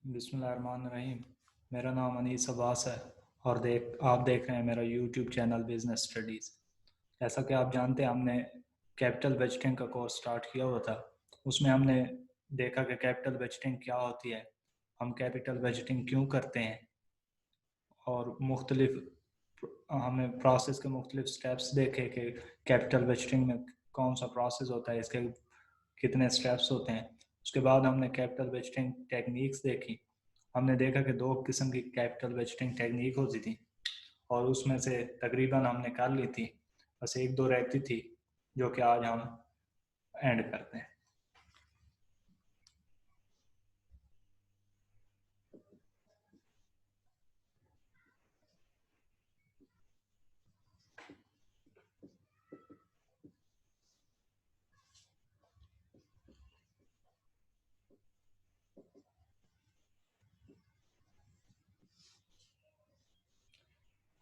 बिस्मिल्लाहिर्रहमानिर्रहीम। मेरा नाम अनीस अब्बास है और आप देख रहे हैं मेरा यूट्यूब चैनल बिजनेस स्टडीज़। जैसा कि आप जानते हैं, हमने कैपिटल बजटिंग का कोर्स स्टार्ट किया हुआ था। उसमें हमने देखा कि कैपिटल बजटिंग क्या होती है, हम कैपिटल बजटिंग क्यों करते हैं, और हमने प्रोसेस के मुख्तलिफ स्टेप्स देखे कि कैपिटल बजटिंग में कौन सा प्रोसेस होता है, इसके कितने स्टेप्स होते हैं। उसके बाद हमने कैपिटल बजटिंग टेक्निक्स देखी। हमने देखा कि दो किस्म की कैपिटल बजटिंग टेक्निक होती थी और उसमें से तकरीबन हमने कर ली थी, बस एक दो रहती थी जो कि आज हम एंड करते हैं।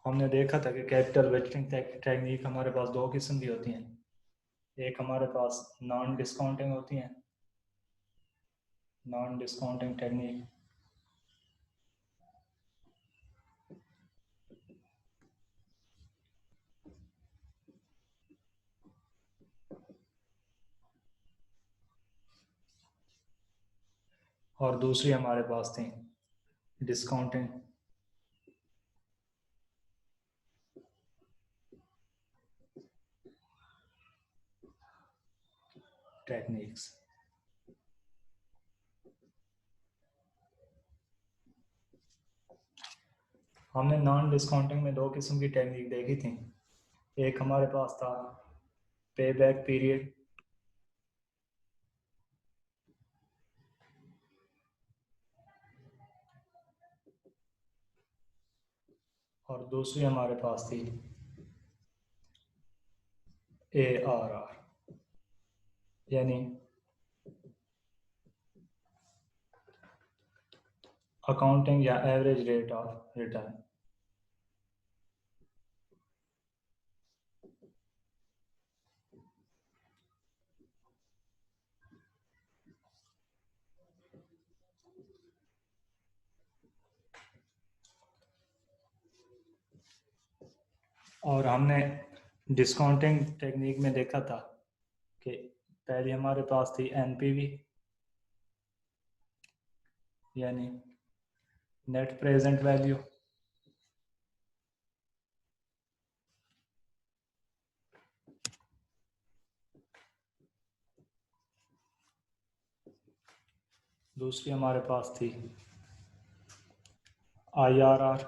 हमने देखा था कि कैपिटल बजटिंग टेक्निक हमारे पास दो किस्म की होती हैं। एक हमारे पास नॉन डिस्काउंटिंग होती हैं, नॉन डिस्काउंटिंग टेक्निक। और दूसरी हमारे पास थी डिस्काउंटिंग टेक्निक्स। हमने नॉन डिस्काउंटिंग में दो किस्म की टेक्निक देखी थी। एक हमारे पास था पे बैक पीरियड, और दूसरी हमारे पास थी ARR, यानी अकाउंटिंग या एवरेज रेट ऑफ रिटर्न। और हमने डिस्काउंटिंग टेक्निक में देखा था कि पहले हमारे पास थी NPV, यानी नेट प्रेजेंट वैल्यू। दूसरी हमारे पास थी IRR,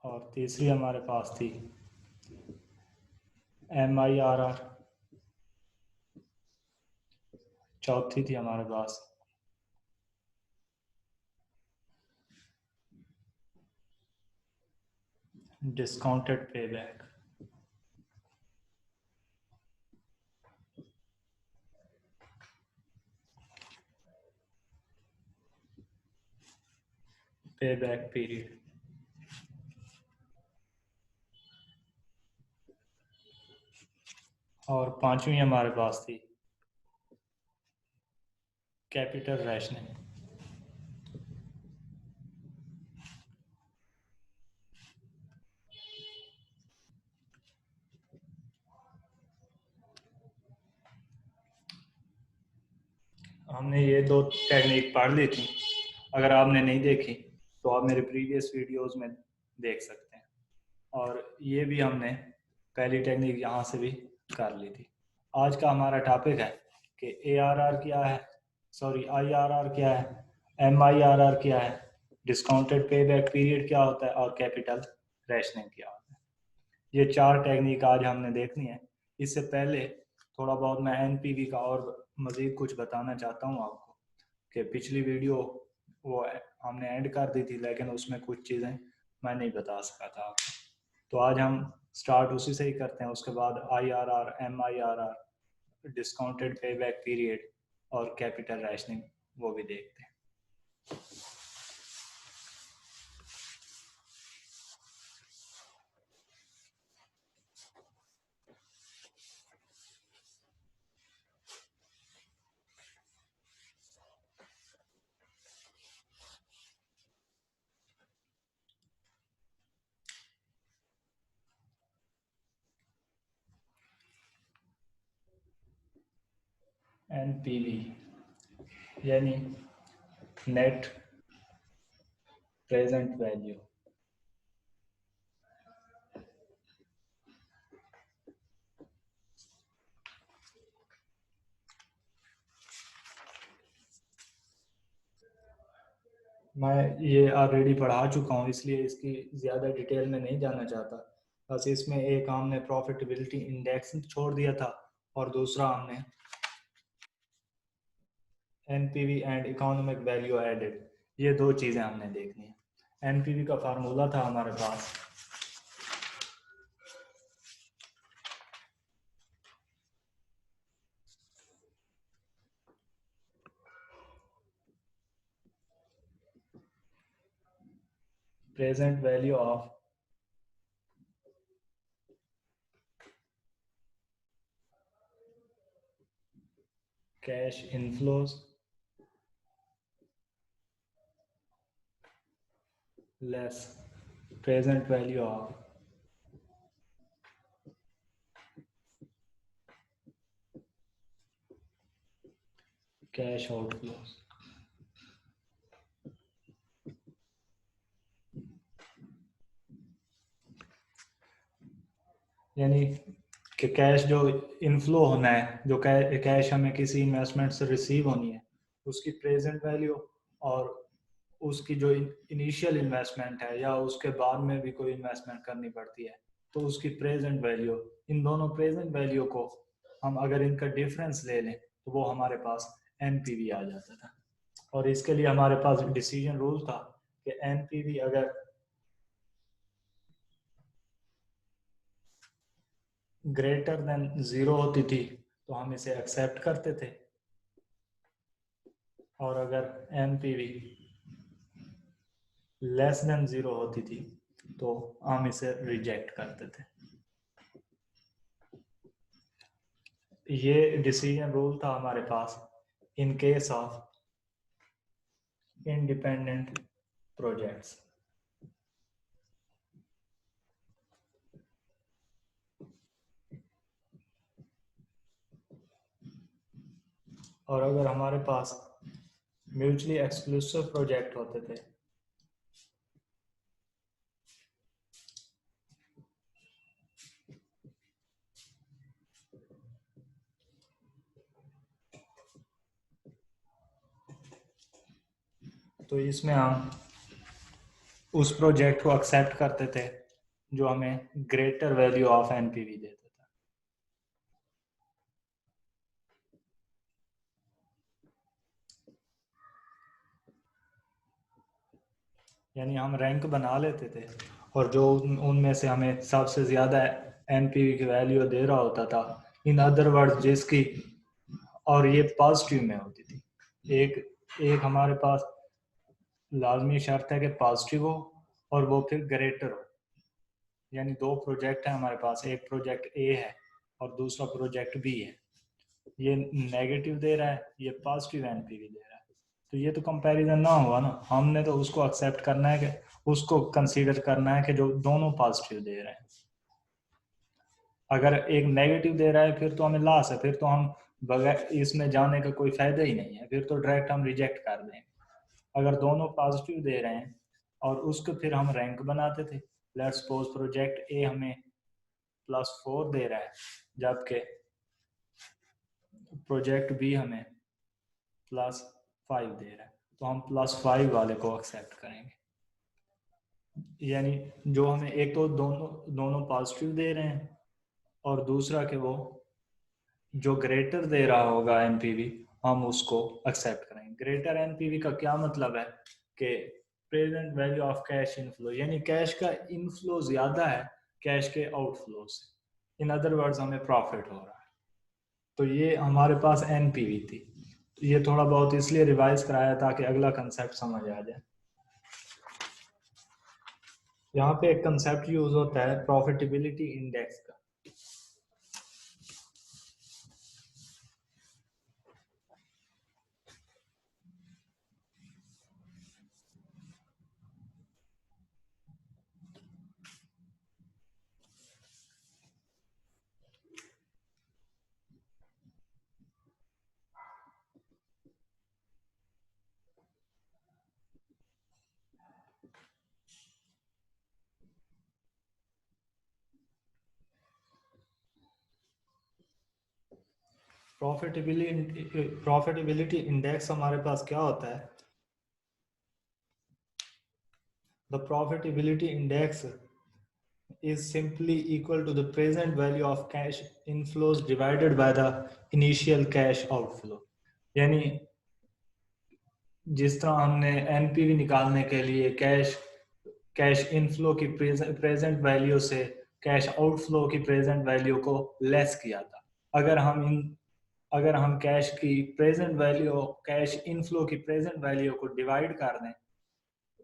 और तीसरी हमारे पास थी MIRR। चौथी थी हमारे पास डिस्काउंटेड पेबैक। Payback period. और पांचवी हमारे पास थी कैपिटल रैशनिंग। हमने ये दो टेक्निक पढ़ ली थी। अगर आपने नहीं देखी तो आप मेरे प्रीवियस वीडियोस में देख सकते हैं। और ये भी हमने पहली टेक्निक यहाँ से भी कर ली थी। आज का हमारा टॉपिक है कि ARR क्या है, सॉरी IRR क्या है, MIRR क्या है, डिस्काउंटेड पे बैक पीरियड क्या होता है, और कैपिटल रैशनिंग क्या होता है। ये चार टेक्निक आज हमने देखनी है। इससे पहले थोड़ा बहुत मैं NPV का और मज़ीद कुछ बताना चाहता हूँ आपको कि पिछली वीडियो वो हमने एंड कर दी थी, लेकिन उसमें कुछ चीज़ें मैं नहीं बता सका था आपको। तो आज हम स्टार्ट उसी से ही करते हैं। उसके बाद IRR, MIRR, discounted pay back period और कैपिटल रैशनिंग वो भी देखते हैं। एनपीवी यानी नेट प्रेजेंट वैल्यू। मैं ये ऑलरेडी पढ़ा चुका हूँ, इसलिए इसकी ज़्यादा डिटेल में नहीं जाना चाहता। बस इसमें एक हमने प्रॉफिटेबिलिटी इंडेक्स छोड़ दिया था और दूसरा हमने NPV and economic value added, ये दो चीज़ें हमने देखनी है। एनपीवी का फार्मूला था हमारे पास present value of cash inflows less present value of cash outflows. यानी कि कैश जो इनफ्लो होना है, जो कैश हमें किसी इन्वेस्टमेंट से रिसीव होनी है, उसकी प्रेजेंट वैल्यू और उसकी जो इनिशियल इन्वेस्टमेंट है या उसके बाद में भी कोई इन्वेस्टमेंट करनी पड़ती है तो उसकी प्रेजेंट वैल्यू, इन दोनों प्रेजेंट वैल्यू को हम अगर इनका डिफरेंस ले लें तो वो हमारे पास एनपीवी आ जाता था। और इसके लिए हमारे पास डिसीजन रूल था कि एनपीवी अगर ग्रेटर देन 0 होती थी तो हम इसे एक्सेप्ट करते थे, और अगर एनपीवी लेस देन 0 होती थी तो हम इसे रिजेक्ट करते थे। ये डिसीजन रूल था हमारे पास in case of independent projects. और अगर हमारे पास म्यूचुअली एक्सक्लूसिव प्रोजेक्ट होते थे तो इसमें हम उस प्रोजेक्ट को एक्सेप्ट करते थे जो हमें ग्रेटर वैल्यू ऑफ एनपीवी देता था। यानी हम रैंक बना लेते थे और जो उनमें से हमें सबसे ज़्यादा एनपीवी की वैल्यू दे रहा होता था, इन अदर वर्ड जिसकी, और ये पॉजिटिव में होती थी। एक एक हमारे पास लाजमी शर्त है कि पॉजिटिव हो और वो फिर ग्रेटर हो। यानी दो प्रोजेक्ट है हमारे पास, एक प्रोजेक्ट ए है और दूसरा प्रोजेक्ट बी है। ये नेगेटिव दे रहा है, ये पॉजिटिव एनपीवी दे रहा है, तो ये तो कंपैरिजन ना हुआ ना। हमने तो उसको एक्सेप्ट करना है कि उसको कंसीडर करना है कि जो दोनों पॉजिटिव दे रहे हैं। अगर एक नेगेटिव दे रहा है फिर तो हमें लॉस है, फिर तो हम बगैर इसमें जाने का कोई फायदा ही नहीं है, फिर तो डायरेक्ट हम रिजेक्ट कर देंगे। अगर दोनों पॉजिटिव दे रहे हैं और उसको फिर हम रैंक बनाते थे। लेट्स सपोज प्रोजेक्ट ए हमें +4 दे रहा है जबकि प्रोजेक्ट बी हमें +5 दे रहा है, तो हम +5 वाले को एक्सेप्ट करेंगे। यानी जो हमें एक तो दोनों दोनों पॉजिटिव दे रहे हैं और दूसरा कि वो जो ग्रेटर दे रहा होगा एनपीवी हम उसको एक्सेप्ट करेंगे। ग्रेटर एनपीवी का क्या मतलब है कि present value of cash inflow, यानी कैश का इनफ्लो ज्यादा है कैश के आउटफ्लो से। इन अदर वर्ड्स हमें प्रॉफिट हो रहा है। तो ये हमारे पास एनपीवी थी। तो ये थोड़ा बहुत इसलिए रिवाइज कराया ताकि अगला कंसेप्ट समझ आ जाए। यहाँ पे एक कंसेप्ट यूज होता है प्रॉफिटेबिलिटी इंडेक्स का। प्रॉफिटेबिलिटी इंडेक्स हमारे पास क्या होता है? The profitability index is simply equal to the present value of cash inflows divided by the initial cash outflow. यानी जिस तरह हमने एनपीवी निकालने के लिए कैश इनफ्लो की प्रेजेंट वैल्यू से कैश आउटफ्लो की प्रेजेंट वैल्यू को लेस किया था, अगर हम कैश इनफ्लो की प्रेजेंट वैल्यू को डिवाइड कर दें,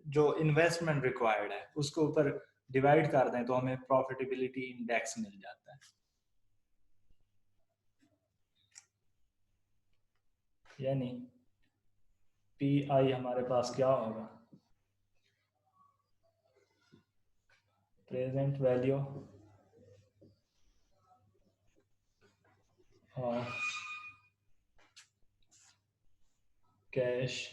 जो इन्वेस्टमेंट रिक्वायर्ड है उसके ऊपर डिवाइड कर दें, तो हमें प्रॉफिटेबिलिटी इंडेक्स मिल जाता है। यानी पी आई हमारे पास क्या होगा? Present value of cash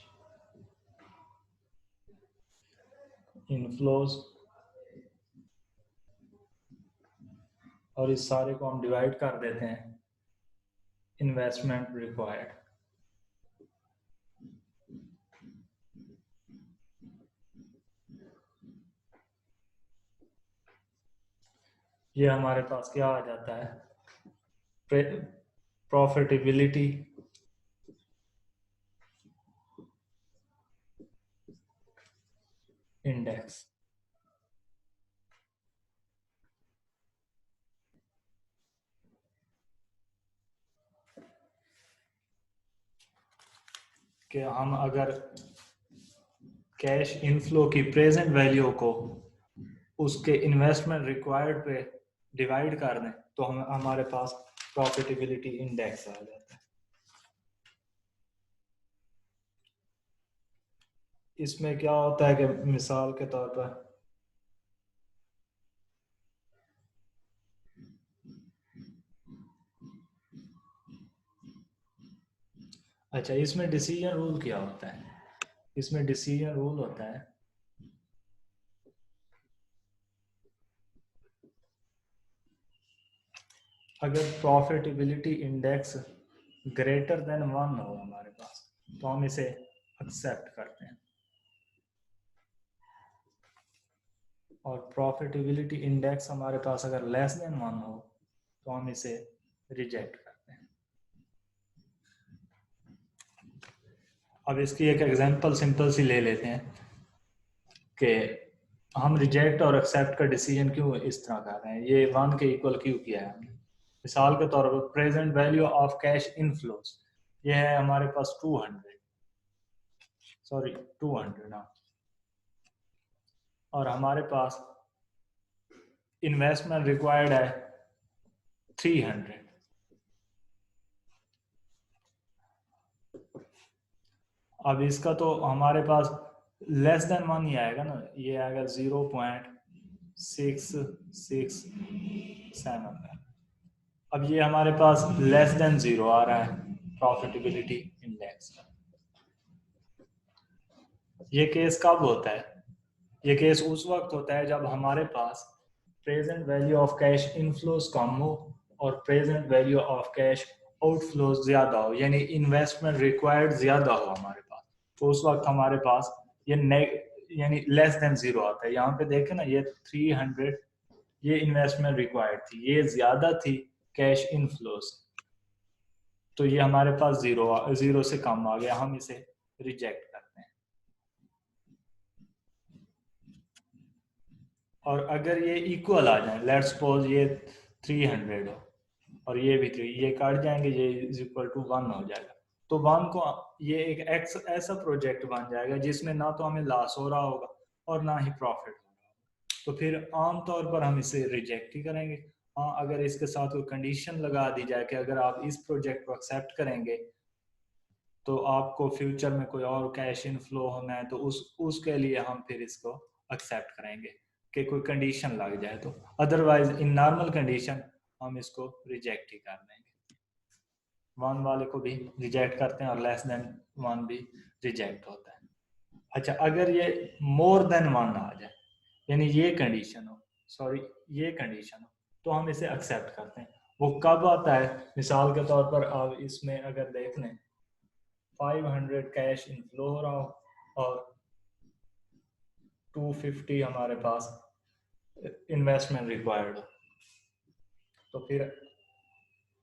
inflows, और इस सारे को हम डिवाइड कर देते हैं इन्वेस्टमेंट रिक्वायर्ड। ये हमारे पास क्या आ जाता है? Profitability index. कि हम अगर कैश इनफ्लो की प्रेजेंट वैल्यू को उसके इन्वेस्टमेंट रिक्वायर्ड पे डिवाइड कर दें, तो हमारे पास प्रॉफिटेबिलिटी इंडेक्स आ जाता है। इसमें क्या होता है कि मिसाल के तौर पर अच्छा, इसमें डिसीजन रूल क्या होता है? इसमें डिसीजन रूल होता है अगर प्रॉफिटेबिलिटी इंडेक्स ग्रेटर देन 1 हो हमारे पास, तो हम इसे एक्सेप्ट करते हैं, और प्रॉफिटेबिलिटी इंडेक्स हमारे पास अगर लेस देन 1 हो तो हम इसे रिजेक्ट करते हैं। अब इसकी एक एग्जांपल सिंपल सी ले लेते हैं कि हम रिजेक्ट और एक्सेप्ट का डिसीजन क्यों इस तरह कर रहे हैं। ये 1 के इक्वल क्यों किया है हमने? मिसाल के तौर पर present value of cash inflows, ये है हमारे पास 200 ना, और हमारे पास इन्वेस्टमेंट रिक्वायर्ड है 300। अब इसका तो हमारे पास लेस देन 1 ही आएगा ना, ये आएगा 0.667। अब ये हमारे पास लेस देन 0 आ रहा है प्रॉफिटेबिलिटी इंडेक्स का। ये केस कब होता है? ये केस उस वक्त होता है जब हमारे पास present value of cash inflows कम हो और present value of cash outflows ज्यादा हो, यानी इन्वेस्टमेंट रिक्वायर्ड ज्यादा हो हमारे पास, तो उस वक्त हमारे पास ये यानी लेस देन 0 आता है। यहाँ पे देखें ना, ये 300 ये इन्वेस्टमेंट रिक्वायर्ड थी, ये ज्यादा थी कैश इनफ्लोज, तो ये हमारे पास 0 से कम आ गया, हम इसे रिजेक्ट करते हैं। और अगर ये इक्वल आ जाए, लेट्स सपोज ये 300 हो और ये भी 3, ये काट जाएंगे, ये इज इक्वल टू 1 हो जाएगा, तो 1 को ये एक ऐसा प्रोजेक्ट बन जाएगा जिसमें ना तो हमें लॉस हो रहा होगा और ना ही प्रॉफिट हो रहा होगा, तो फिर आमतौर पर हम इसे रिजेक्ट ही करेंगे। हाँ, अगर इसके साथ कोई कंडीशन लगा दी जाए कि अगर आप इस प्रोजेक्ट को एक्सेप्ट करेंगे तो आपको फ्यूचर में कोई और कैश इनफ्लो होना है, तो उसके लिए हम फिर इसको एक्सेप्ट करेंगे कि कोई कंडीशन लग जाए, तो अदरवाइज इन नॉर्मल कंडीशन हम इसको रिजेक्ट ही कर देंगे। 1 वाले को भी रिजेक्ट करते हैं और लेस देन 1 भी रिजेक्ट होता है। अच्छा, अगर ये मोर देन 1 आ जाए, यानी ये कंडीशन हो, तो हम इसे एक्सेप्ट करते हैं, वो कब आता है? मिसाल के तौर पर आप इसमें अगर देख लें 500 कैश इनफ्लो हो रहा हो और 250 हमारे पास इन्वेस्टमेंट रिक्वायर्ड हो, तो फिर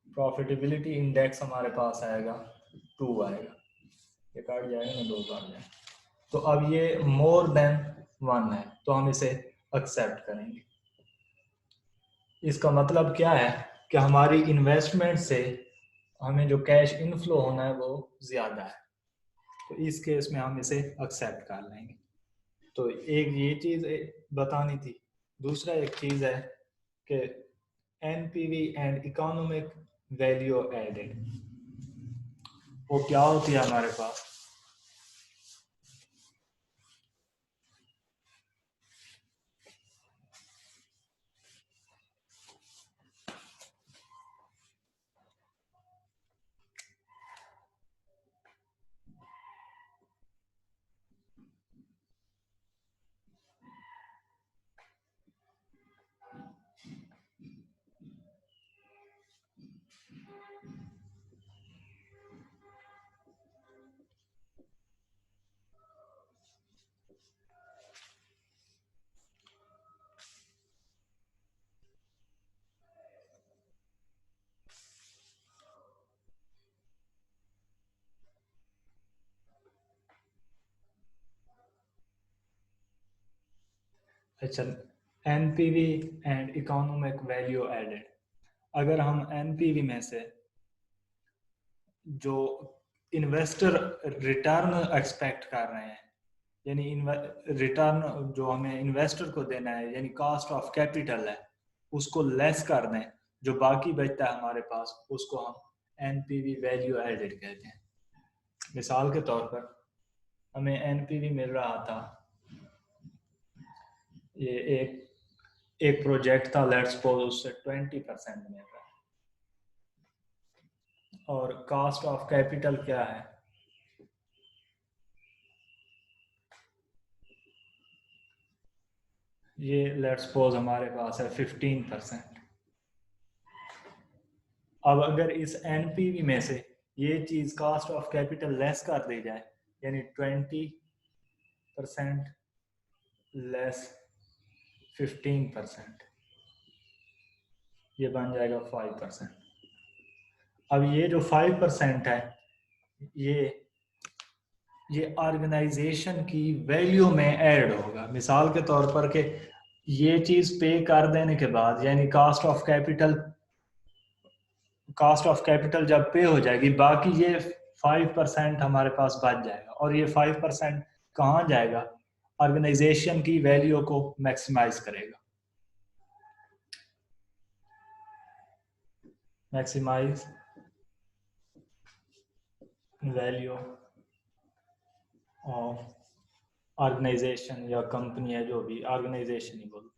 प्रॉफिटेबिलिटी इंडेक्स हमारे पास आएगा 2 आएगा, ये काट जाएगा ना, 2 काट जाएगा। तो अब ये मोर देन 1 है तो हम इसे एक्सेप्ट करेंगे। इसका मतलब क्या है कि हमारी इन्वेस्टमेंट से हमें जो कैश इनफ्लो होना है वो ज़्यादा है, तो इस केस में हम इसे एक्सेप्ट कर लेंगे। तो एक ये चीज़ बतानी थी। दूसरा एक चीज़ है कि NPV and economic value added, वो क्या होती है हमारे पास? अच्छा, NPV and economic value added, अगर हम एनपीवी में से जो इन्वेस्टर रिटर्न एक्सपेक्ट कर रहे हैं, यानी रिटर्न जो हमें इन्वेस्टर को देना है, यानी कॉस्ट ऑफ कैपिटल है, उसको लेस कर दें, जो बाकी बचता है हमारे पास उसको हम एनपीवी वैल्यू एडेड कहते हैं। मिसाल के तौर पर हमें एनपीवी मिल रहा था, ये एक प्रोजेक्ट था, लेट्स सपोज उससे 20% मिल रहा है, और कॉस्ट ऑफ कैपिटल क्या है? ये लेट्स सपोज हमारे पास है 15%। अब अगर इस एनपीवी में से ये चीज कॉस्ट ऑफ कैपिटल लेस कर दी जाए, यानी 20% लेस 15%, ये बन जाएगा 5%। अब ये जो 5% है, ये ऑर्गेनाइजेशन की वैल्यू में ऐड होगा। मिसाल के तौर पर के ये चीज पे कर देने के बाद, यानी कॉस्ट ऑफ कैपिटल जब पे हो जाएगी, बाकी ये 5% हमारे पास बच जाएगा, और ये 5% कहाँ जाएगा? ऑर्गेनाइजेशन की वैल्यू को मैक्सिमाइज करेगा। मैक्सिमाइज वैल्यू ऑफ ऑर्गेनाइजेशन, या कंपनी है जो भी, ऑर्गेनाइजेशन ही बोलते हैं।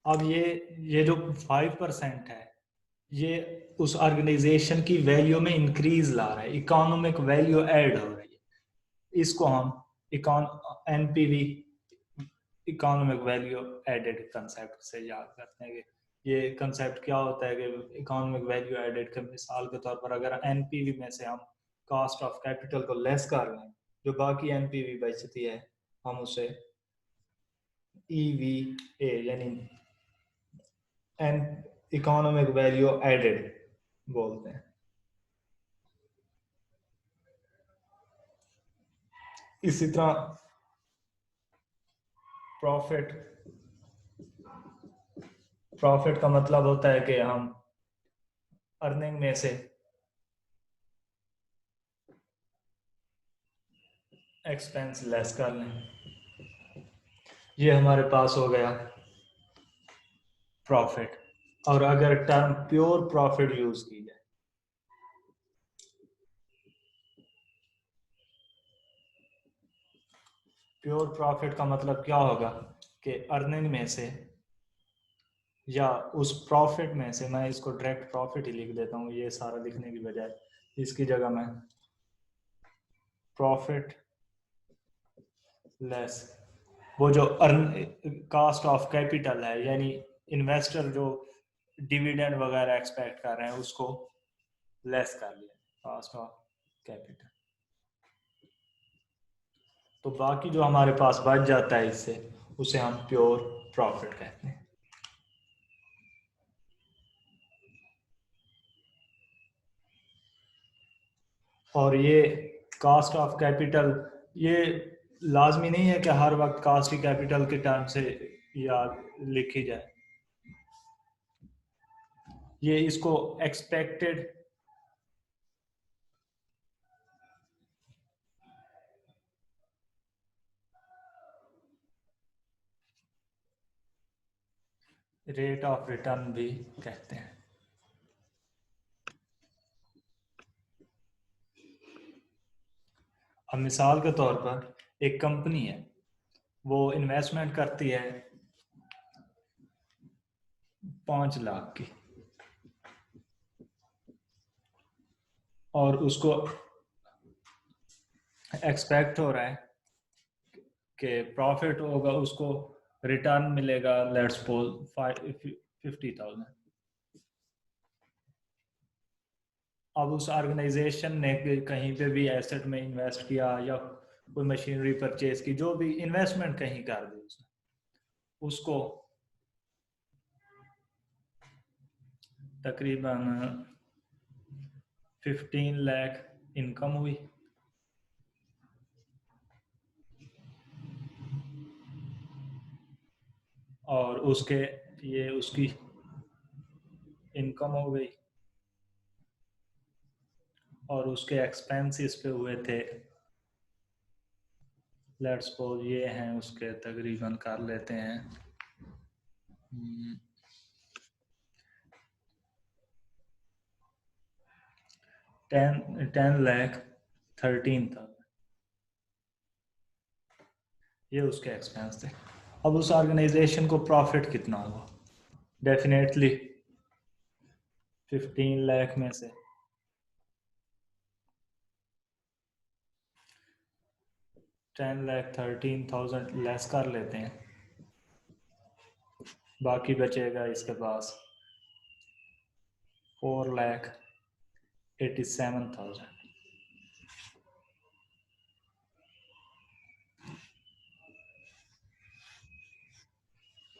अब ये जो 5% है, ये उस ऑर्गेनाइजेशन की वैल्यू में इंक्रीज ला रहा है, इकोनॉमिक वैल्यू ऐड हो रही है। इसको हम NPV, economic value added concept से याद करते हैं कि ये कंसेप्ट क्या होता है कि इकोनॉमिक वैल्यू एडेड के मिसाल के तौर पर अगर एनपीवी में से हम कॉस्ट ऑफ कैपिटल को लेस कर लें, जो बाकी एनपीवी बचती है हम उसे ईवीए यानी एन इकोनॉमिक वैल्यू एडेड बोलते हैं। इसी तरह प्रॉफिट प्रॉफिट का मतलब होता है कि हम अर्निंग में से एक्सपेंस लेस कर लें, ये हमारे पास हो गया प्रॉफिट। और अगर टर्म प्योर प्रॉफिट यूज की जाए, प्योर प्रॉफिट का मतलब क्या होगा कि अर्निंग में से या उस प्रॉफिट में से, मैं इसको डायरेक्ट प्रॉफिट ही लिख देता हूँ ये सारा लिखने की बजाय, इसकी जगह मैं प्रॉफिट लेस वो जो कॉस्ट ऑफ कैपिटल है, यानी इन्वेस्टर जो डिविडेंड वगैरह एक्सपेक्ट कर रहे हैं उसको लेस कर लिया, कॉस्ट ऑफ कैपिटल। तो बाकी जो हमारे पास बच जाता है इससे, उसे हम प्योर प्रॉफिट कहते हैं। और ये कॉस्ट ऑफ कैपिटल, ये लाजमी नहीं है कि हर वक्त कॉस्ट की कैपिटल के टर्म से याद लिखी जाए। ये इसको एक्सपेक्टेड रेट ऑफ रिटर्न भी कहते हैं। अब मिसाल के तौर पर एक कंपनी है, वो इन्वेस्टमेंट करती है 5 लाख की, और उसको एक्सपेक्ट हो रहा है कि प्रॉफिट होगा, उसको रिटर्न मिलेगा लेट्स सपोज 50,000। अब उस ऑर्गेनाइजेशन ने कहीं पे भी एसेट में इन्वेस्ट किया या कोई मशीनरी परचेज की, जो भी इन्वेस्टमेंट कहीं कर दी उसने, उसको तकरीबन 15 लाख इनकम हुई। और उसके ये उसकी इनकम हो गई, और उसके एक्सपेंसेस पे हुए थे लेट्स सपोज ये हैं उसके, तकरीबन कर लेते हैं 10,13,000, ये उसके एक्सपेंस थे। अब उस ऑर्गेनाइजेशन को प्रॉफिट कितना हुआ? डेफिनेटली 15 लाख में से 10,13,000 लेस कर लेते हैं, बाकी बचेगा इसके पास 4,87,000।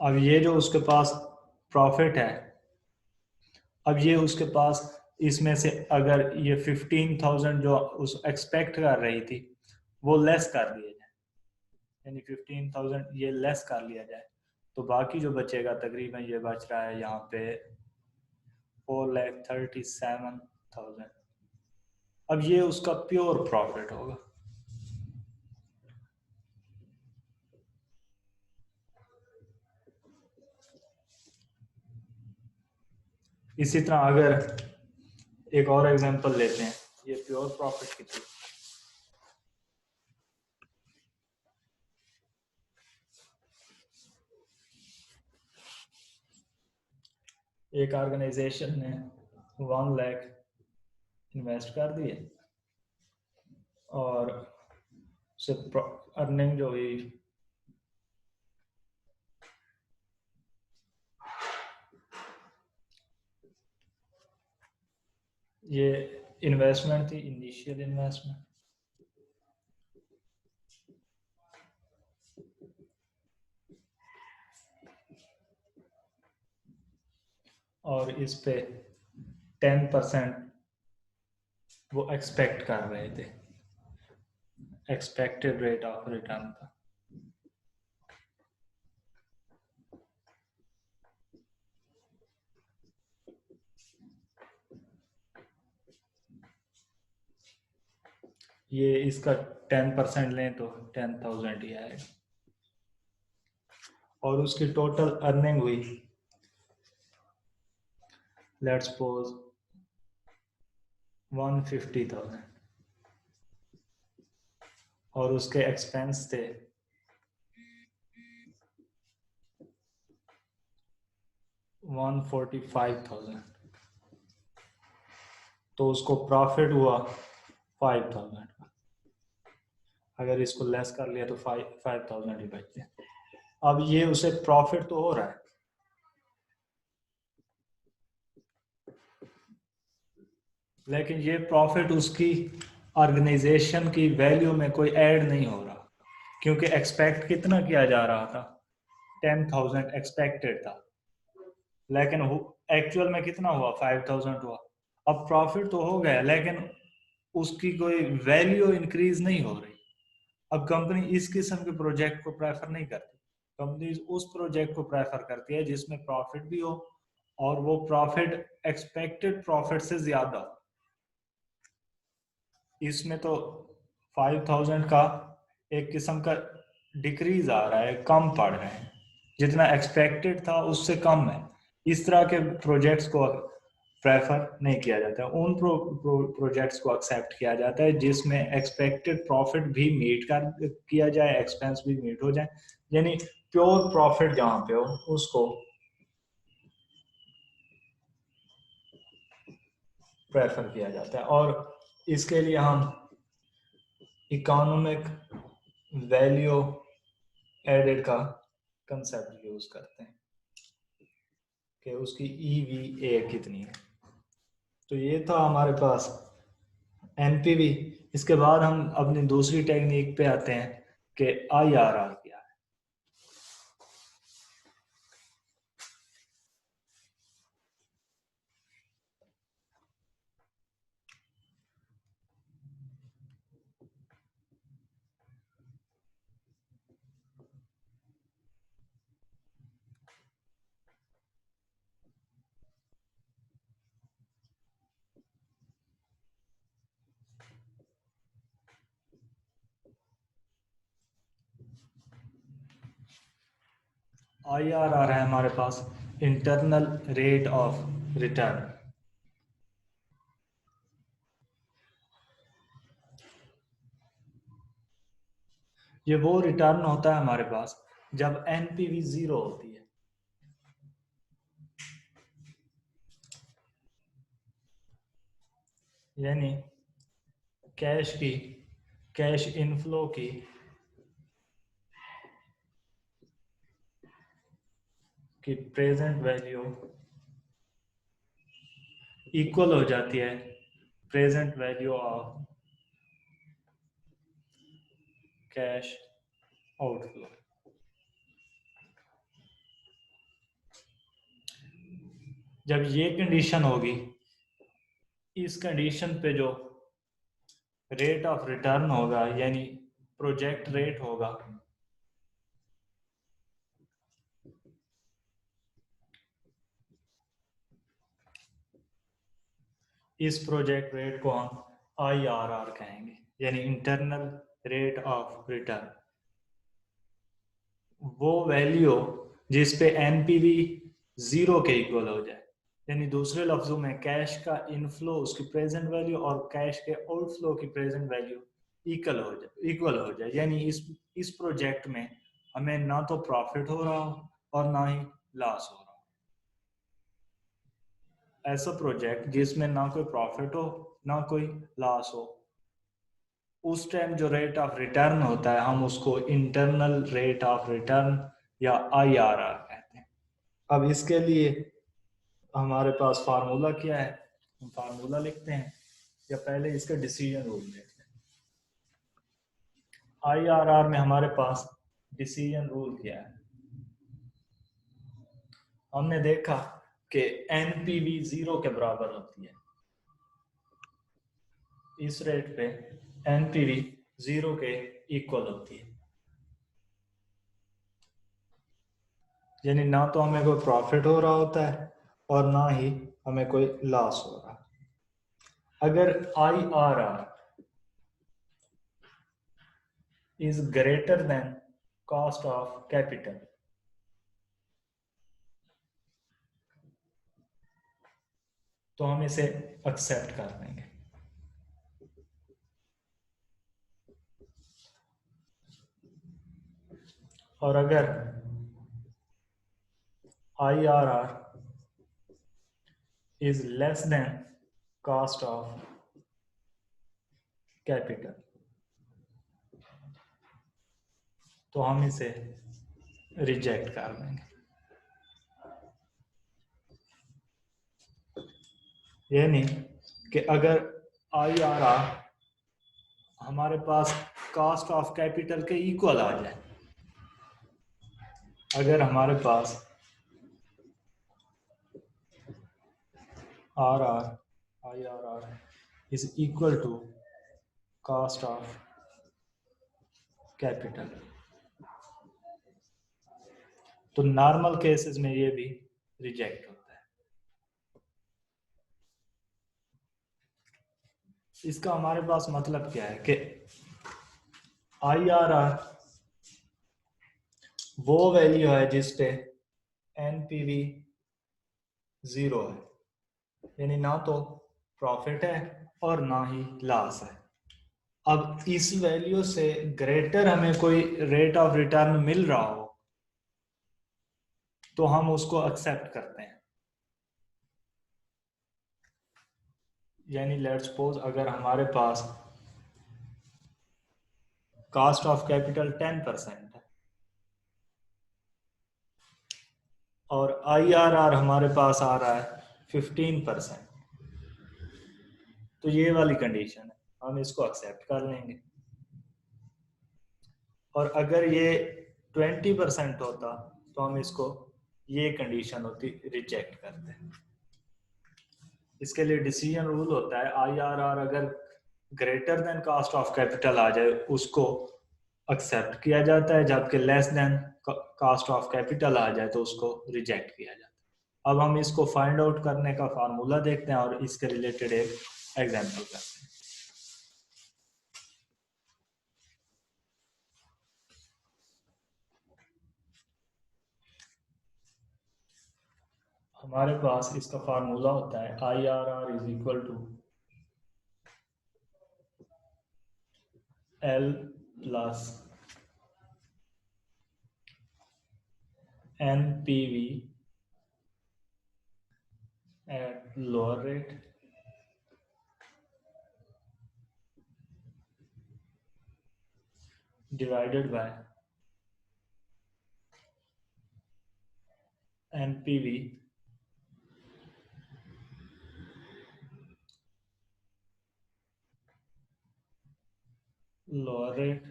अब ये जो उसके पास प्रॉफिट है, अब ये उसके पास इसमें से अगर ये 15,000 जो उस एक्सपेक्ट कर रही थी वो लेस कर दिया जाए, यानी 15,000 ये लेस कर लिया जाए, तो बाकी जो बचेगा तकरीबन ये बच रहा है यहाँ पे 4,37,000। अब ये उसका प्योर प्रॉफिट होगा। इसी तरह अगर एक और एग्जांपल लेते हैं, ये प्योर प्रॉफिट की थी। एक ऑर्गेनाइजेशन ने 1 लाख इन्वेस्ट कर दिए, और उसे अर्निंग जो हुई ये इन्वेस्टमेंट थी, इनिशियल इन्वेस्टमेंट, और इस पे 10% वो एक्सपेक्ट कर रहे थे, एक्सपेक्टेड रेट ऑफ रिटर्न था। ये इसका 10% लें तो 10,000 ही आएगा, और उसकी टोटल अर्निंग हुई लेट्स सपोज 150,000, और उसके एक्सपेंस थे 145,000, तो उसको प्रॉफिट हुआ 5,000 का। अगर इसको लेस कर लिया तो 5,000 ही बचते हैं। अब ये उसे प्रॉफिट तो हो रहा है, लेकिन ये प्रॉफिट उसकी ऑर्गेनाइजेशन की वैल्यू में कोई ऐड नहीं हो रहा, क्योंकि एक्सपेक्ट कितना किया जा रहा था, 10,000 एक्सपेक्टेड था, लेकिन एक्चुअल में कितना हुआ, 5,000 हुआ। अब प्रॉफिट तो हो गया, लेकिन उसकी कोई वैल्यू इंक्रीज नहीं हो रही। अब कंपनी इस किस्म के प्रोजेक्ट को प्रेफर नहीं करती, कंपनी उस प्रोजेक्ट को प्रेफर करती है जिसमें प्रॉफिट भी हो और वो प्रॉफिट एक्सपेक्टेड प्रॉफिट से ज्यादा हो। इसमें तो 5,000 का एक किस्म का डिक्रीज आ रहा है, कम पड़ रहे हैं, जितना एक्सपेक्टेड था उससे कम है। इस तरह के प्रोजेक्ट्स को प्रेफर नहीं किया जाता है, उन प्रोजेक्ट्स को एक्सेप्ट किया जाता है जिसमें एक्सपेक्टेड प्रॉफिट भी मीट कर किया जाए, एक्सपेंस भी मीट हो जाए, यानी प्योर प्रॉफिट जहाँ पे हो उसको प्रेफर किया जाता है। और इसके लिए हम इकोनॉमिक वैल्यू एडेड का कंसेप्ट यूज करते हैं कि उसकी EVA कितनी है। तो ये था हमारे पास NPV। इसके बाद हम अपनी दूसरी टेक्निक पे आते हैं कि IRR क्या है। IRR है हमारे पास इंटरनल रेट ऑफ रिटर्न। ये वो रिटर्न होता है हमारे पास जब NPV 0 होती है, यानी कैश इनफ्लो की प्रेजेंट वैल्यू इक्वल हो जाती है present value of cash outflow. जब ये कंडीशन होगी, इस कंडीशन पे जो रेट ऑफ रिटर्न होगा यानी प्रोजेक्ट रेट होगा, इस प्रोजेक्ट रेट को हम IRR कहेंगे, यानी इंटरनल रेट ऑफ रिटर्न। वो वैल्यू जिस पे NPV 0 के इक्वल हो जाए, यानी दूसरे लफ्जों में कैश का इनफ्लो उसकी प्रेजेंट वैल्यू और कैश के आउटफ्लो की प्रेजेंट वैल्यू इक्वल हो जाए, यानी इस प्रोजेक्ट में हमें ना तो प्रॉफिट हो रहा हो और ना ही लॉस हो रहा हो। ऐसा प्रोजेक्ट जिसमें ना कोई प्रॉफिट हो ना कोई लॉस हो, उस टाइम जो रेट ऑफ रिटर्न होता है हम उसको इंटरनल रेट ऑफ रिटर्न या IRR कहते हैं। अब इसके लिए हमारे पास फार्मूला क्या है, हम फार्मूला लिखते हैं या पहले इसका डिसीजन रूल देखते हैं। IRR में हमारे पास डिसीजन रूल क्या है, हमने देखा कि NPV 0 के बराबर होती है। इस रेट पे NPV 0 के इक्वल होती है, यानी ना तो हमें कोई प्रॉफिट हो रहा होता है और ना ही हमें कोई लॉस हो रहा। अगर IRR is greater than cost of capital, तो हम इसे एक्सेप्ट कर देंगे। और अगर IRR is less than cost of capital, तो हम इसे रिजेक्ट कर देंगे। ये नहीं कि अगर IRR हमारे पास कॉस्ट ऑफ कैपिटल के इक्वल आ जाए, अगर हमारे पास IRR is equal to cost of capital, तो नॉर्मल केसेस में ये भी रिजेक्ट होता है। इसका हमारे पास मतलब क्या है कि IRR वो वैल्यू है जिस पे NPV 0 है, यानी ना तो प्रॉफिट है और ना ही लॉस है। अब इस वैल्यू से ग्रेटर हमें कोई रेट ऑफ रिटर्न मिल रहा हो तो हम उसको एक्सेप्ट करते हैं। यानी लेट्स सपोज अगर हमारे पास कॉस्ट ऑफ कैपिटल 10% है और IRR हमारे पास आ रहा है 15%, तो ये वाली कंडीशन है, हम इसको एक्सेप्ट कर लेंगे। और अगर ये 20% होता तो हम इसको, ये कंडीशन होती, रिजेक्ट करते हैं। इसके लिए डिसीजन रूल होता है IRR अगर greater than cost of capital आ जाए उसको एक्सेप्ट किया जाता है, जबकि less than cost of capital आ जाए तो उसको रिजेक्ट किया जाता है। अब हम इसको फाइंड आउट करने का फार्मूला देखते हैं और इसके रिलेटेड एक एग्जांपल करते हैं। हमारे पास इसका फार्मूला होता है IRR is equal to L plus NPV at lower rate divided by NPV lower rate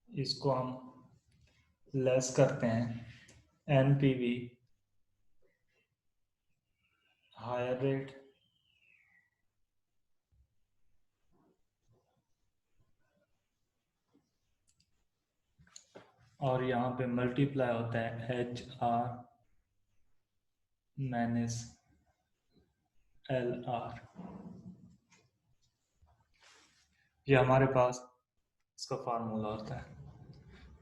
इसको हम लेस करते हैं NPV हायर रेट, और यहाँ पे मल्टीप्लाई होता है HR माइनस LR। ये हमारे पास इसका फार्मूला होता है।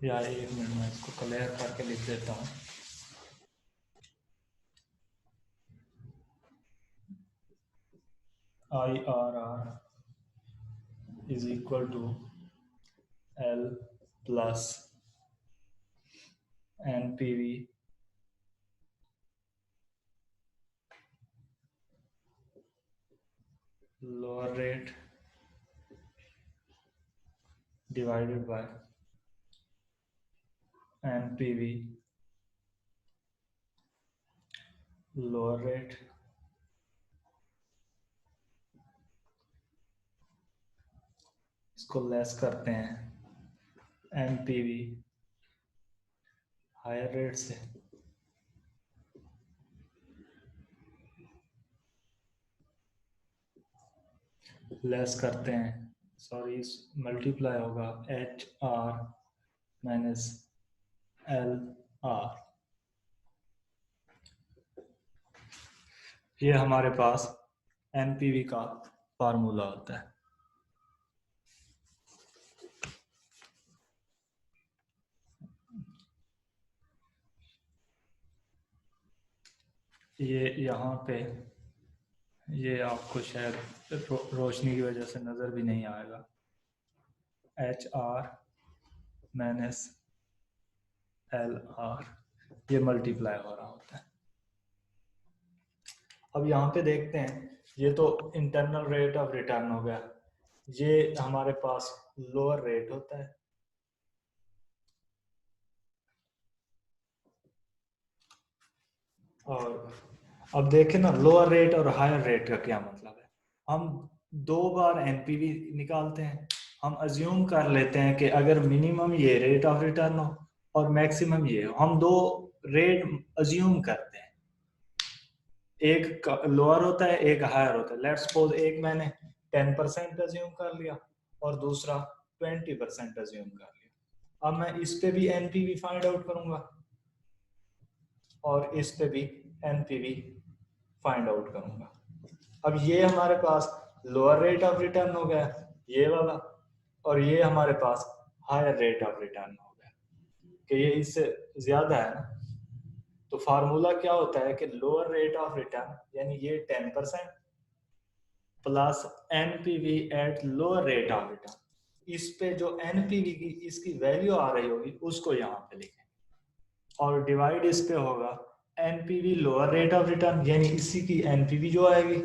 यार एक मिनट में इसको क्लियर करके लिख देता हूँ। IRR is equal to L plus NPV lower rate divided by NPV lower rate इसको लेस करते हैं NPV हायर रेट से, लेस करते हैं, सॉरी मल्टीप्लाई होगा HR माइनस LR। ये हमारे पास NPV का फार्मूला होता है। ये यहाँ पे ये आपको शायद रोशनी की वजह से नज़र भी नहीं आएगा। HR माइनस LR ये मल्टीप्लाई हो रहा होता है। अब यहाँ पे देखते हैं, ये तो इंटरनल रेट ऑफ रिटर्न हो गया, ये हमारे पास लोअर रेट होता है। और अब देखें ना, लोअर रेट और हायर रेट का क्या मतलब है। हम दो बार एनपीवी निकालते हैं। हम अज्यूम कर लेते हैं कि अगर मिनिमम ये रेट ऑफ रिटर्न हो और मैक्सिमम ये हो, हम दो रेट अज्यूम करते हैं, एक लोअर होता है एक हायर होता है। लेट्स सपोज एक मैंने 10% अज्यूम कर लिया और दूसरा 20% अज्यूम कर लिया। अब मैं इस पे भी एनपीवी फाइंड आउट करूंगा और इस पे भी एनपीवी फाइंड आउट करूंगा। अब ये हमारे पास लोअर रेट ऑफ रिटर्न हो गया ये वाला, और ये हमारे पास हायर रेट ऑफ रिटर्न हो गया कि ये इससे ज्यादा है ना। तो फार्मूला क्या होता है कि लोअर रेट ऑफ रिटर्न यानी ये 10% plus NPV at lower rate of return, इस पे जो एनपीवी की इसकी वैल्यू आ रही होगी उसको यहाँ पे लिखें और डिवाइड इस पे होगा NPV lower rate of return यानी इसी की एनपीवी जो आएगी,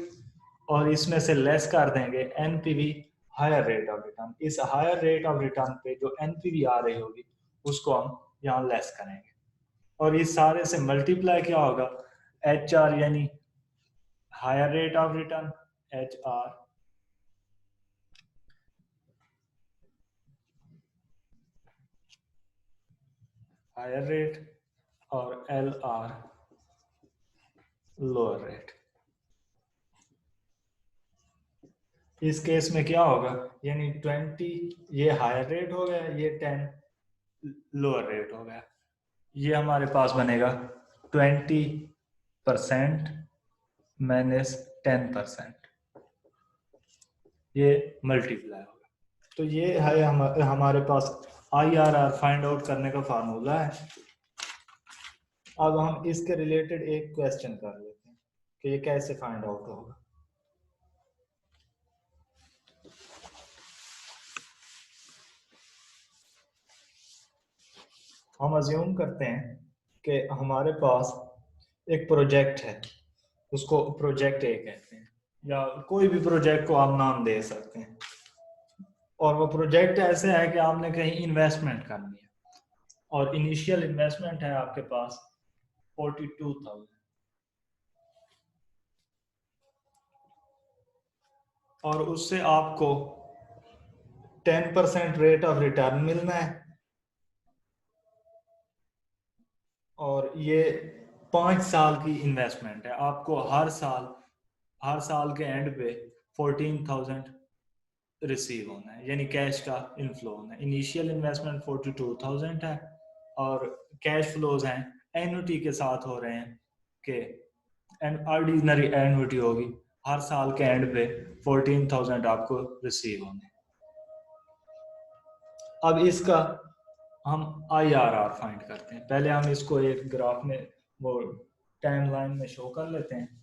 और इसमें से लेस कर देंगे NPV higher rate of return. इस हायर रेट ऑफ रिटर्न पे जो एनपीवी आ रही होगी उसको हम यहाँ लेस करेंगे, और इस सारे से मल्टीप्लाई क्या होगा, एच आर यानी higher rate of return, H R higher rate और एल आर लोअर रेट। इस केस में क्या होगा, यानी 20 ये हायर रेट हो गया, ये 10 लोअर रेट हो गया। ये हमारे पास बनेगा 20% माइनस 10%, ये मल्टीप्लाई होगा। तो ये है हमारे पास IRR फाइंड आउट करने का फार्मूला है। अब हम इसके रिलेटेड एक क्वेश्चन कर लेते हैं कि ये कैसे फाइंड आउट होगा। हम अज्यूम करते हैं कि हमारे पास एक प्रोजेक्ट है, उसको प्रोजेक्ट ए कहते हैं, या कोई भी प्रोजेक्ट को आप नाम दे सकते हैं। और वो प्रोजेक्ट ऐसे है कि आपने कहीं इन्वेस्टमेंट करनी है और इनिशियल इन्वेस्टमेंट है आपके पास 42,000, और उससे आपको 10% रेट ऑफ रिटर्न मिलना है, और ये 5 साल की इन्वेस्टमेंट है। आपको हर साल के एंड पे 14,000 रिसीव होना है, यानी कैश का इनफ्लो होना है। इनिशियल इन्वेस्टमेंट 42,000 है और कैश फ्लोज हैं एन्युटी के साथ हो रहे हैं कि ऑर्डिनरी एन्युटी होगी, हर साल के एंड पे 14,000 आपको रिसीव होने। अब इसका हम IRR फाइंड करते हैं। पहले हम इसको एक ग्राफ में वो टाइमलाइन में शो कर लेते हैं।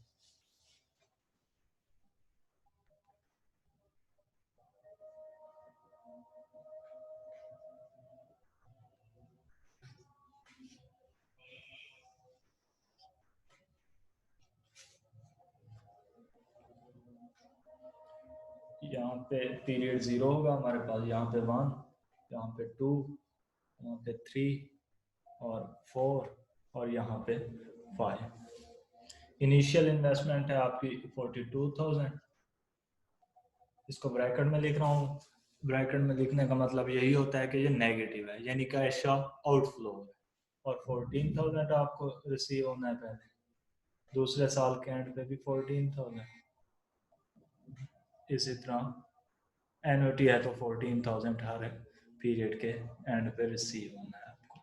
यहाँ पे पीरियड 0 होगा हमारे पास, यहाँ पे 1, यहाँ पे 2, यहाँ पे 3 और 4 और यहाँ पे 5। इनिशियल इन्वेस्टमेंट है आपकी 42,000। इसको ब्रैकेट में लिख रहा हूँ। ब्रैकेट में लिखने का मतलब यही होता है कि ये नेगेटिव है, यानी कैश का आउटफ्लो है, और 14,000 आपको रिसीव होना है पहले, दूसरे साल के एंड पे भी 14,000। इसी तरह एन्युटी है तो 14,000 हर पीरियड के एंड पे रिसीव होना है आपको।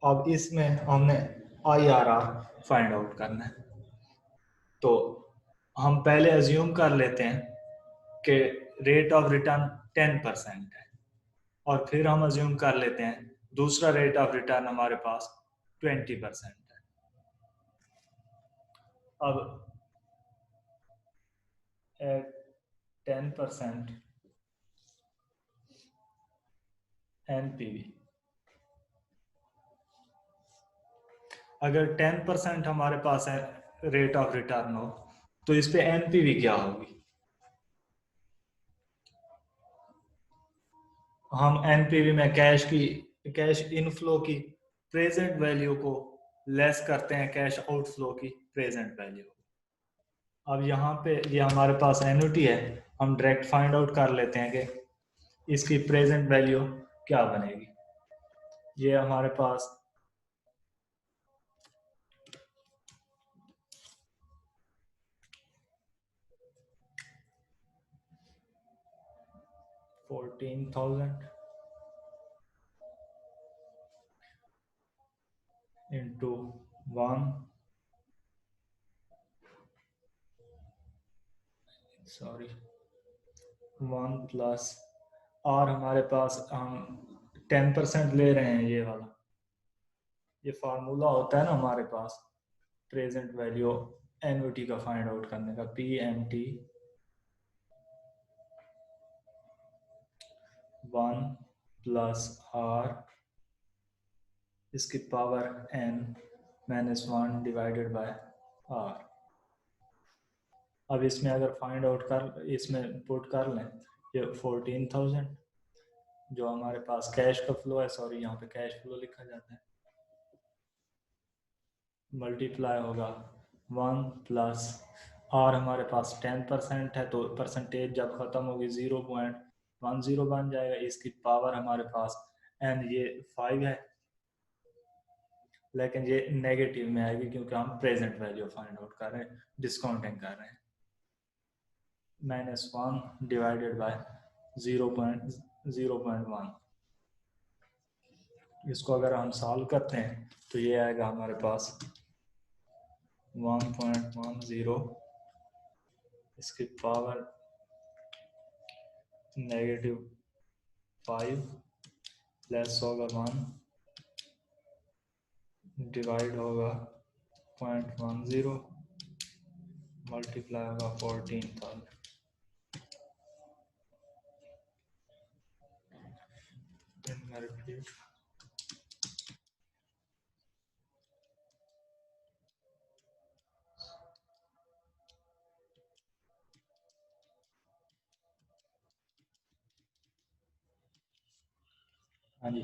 अब इसमें हमने IRR फाइंड आउट करना है, तो हम पहले अज्यूम कर लेते हैं कि रेट ऑफ रिटर्न 10% है, और फिर हम अज्यूम कर लेते हैं दूसरा रेट ऑफ रिटर्न हमारे पास 20% है। अब एट 10% NPV, अगर 10% हमारे पास है रेट ऑफ रिटर्न हो, तो इस पे एनपीवी क्या होगी? हम एनपीवी में कैश इनफ्लो की प्रेजेंट वैल्यू को लेस करते हैं कैश आउटफ्लो की प्रेजेंट वैल्यू। अब यहाँ पे ये हमारे पास एन्युटी है, हम डायरेक्ट फाइंड आउट कर लेते हैं कि इसकी प्रेजेंट वैल्यू क्या बनेगी। ये हमारे पास 14,000 इंटू 1 सॉरी 1 प्लस, और हमारे पास हम 10% ले रहे हैं, ये वाला ये फार्मूला होता है ना हमारे पास प्रेजेंट वैल्यू एन्युटी का फाइंड आउट करने का, P M T 1 plus R इसकी power n -1 divided by R. अब इसमें अगर फाइंड आउट कर, इसमें पुट कर लें ये 14,000 जो हमारे पास कैश का फ्लो है, सॉरी यहाँ पे कैश फ्लो लिखा जाता है, मल्टीप्लाई होगा 1 प्लस, और हमारे पास 10% है तो परसेंटेज जब खत्म होगी 0.10 बन जाएगा। इसकी पावर हमारे पास n, ये 5 है लेकिन ये नेगेटिव में आएगी क्योंकि हम प्रेजेंट वैल्यू फाइंड आउट कर रहे हैं, डिस्काउंटिंग कर रहे हैं। -1 डिवाइडेड बाय 0.1। इसको अगर हम सॉल्व करते हैं तो ये आएगा हमारे पास 1.10, इसकी पावर -5 प्लस होगा 1 डिवाइड होगा 0.10 मल्टीप्लाई होगा 14,000। हाँ जी,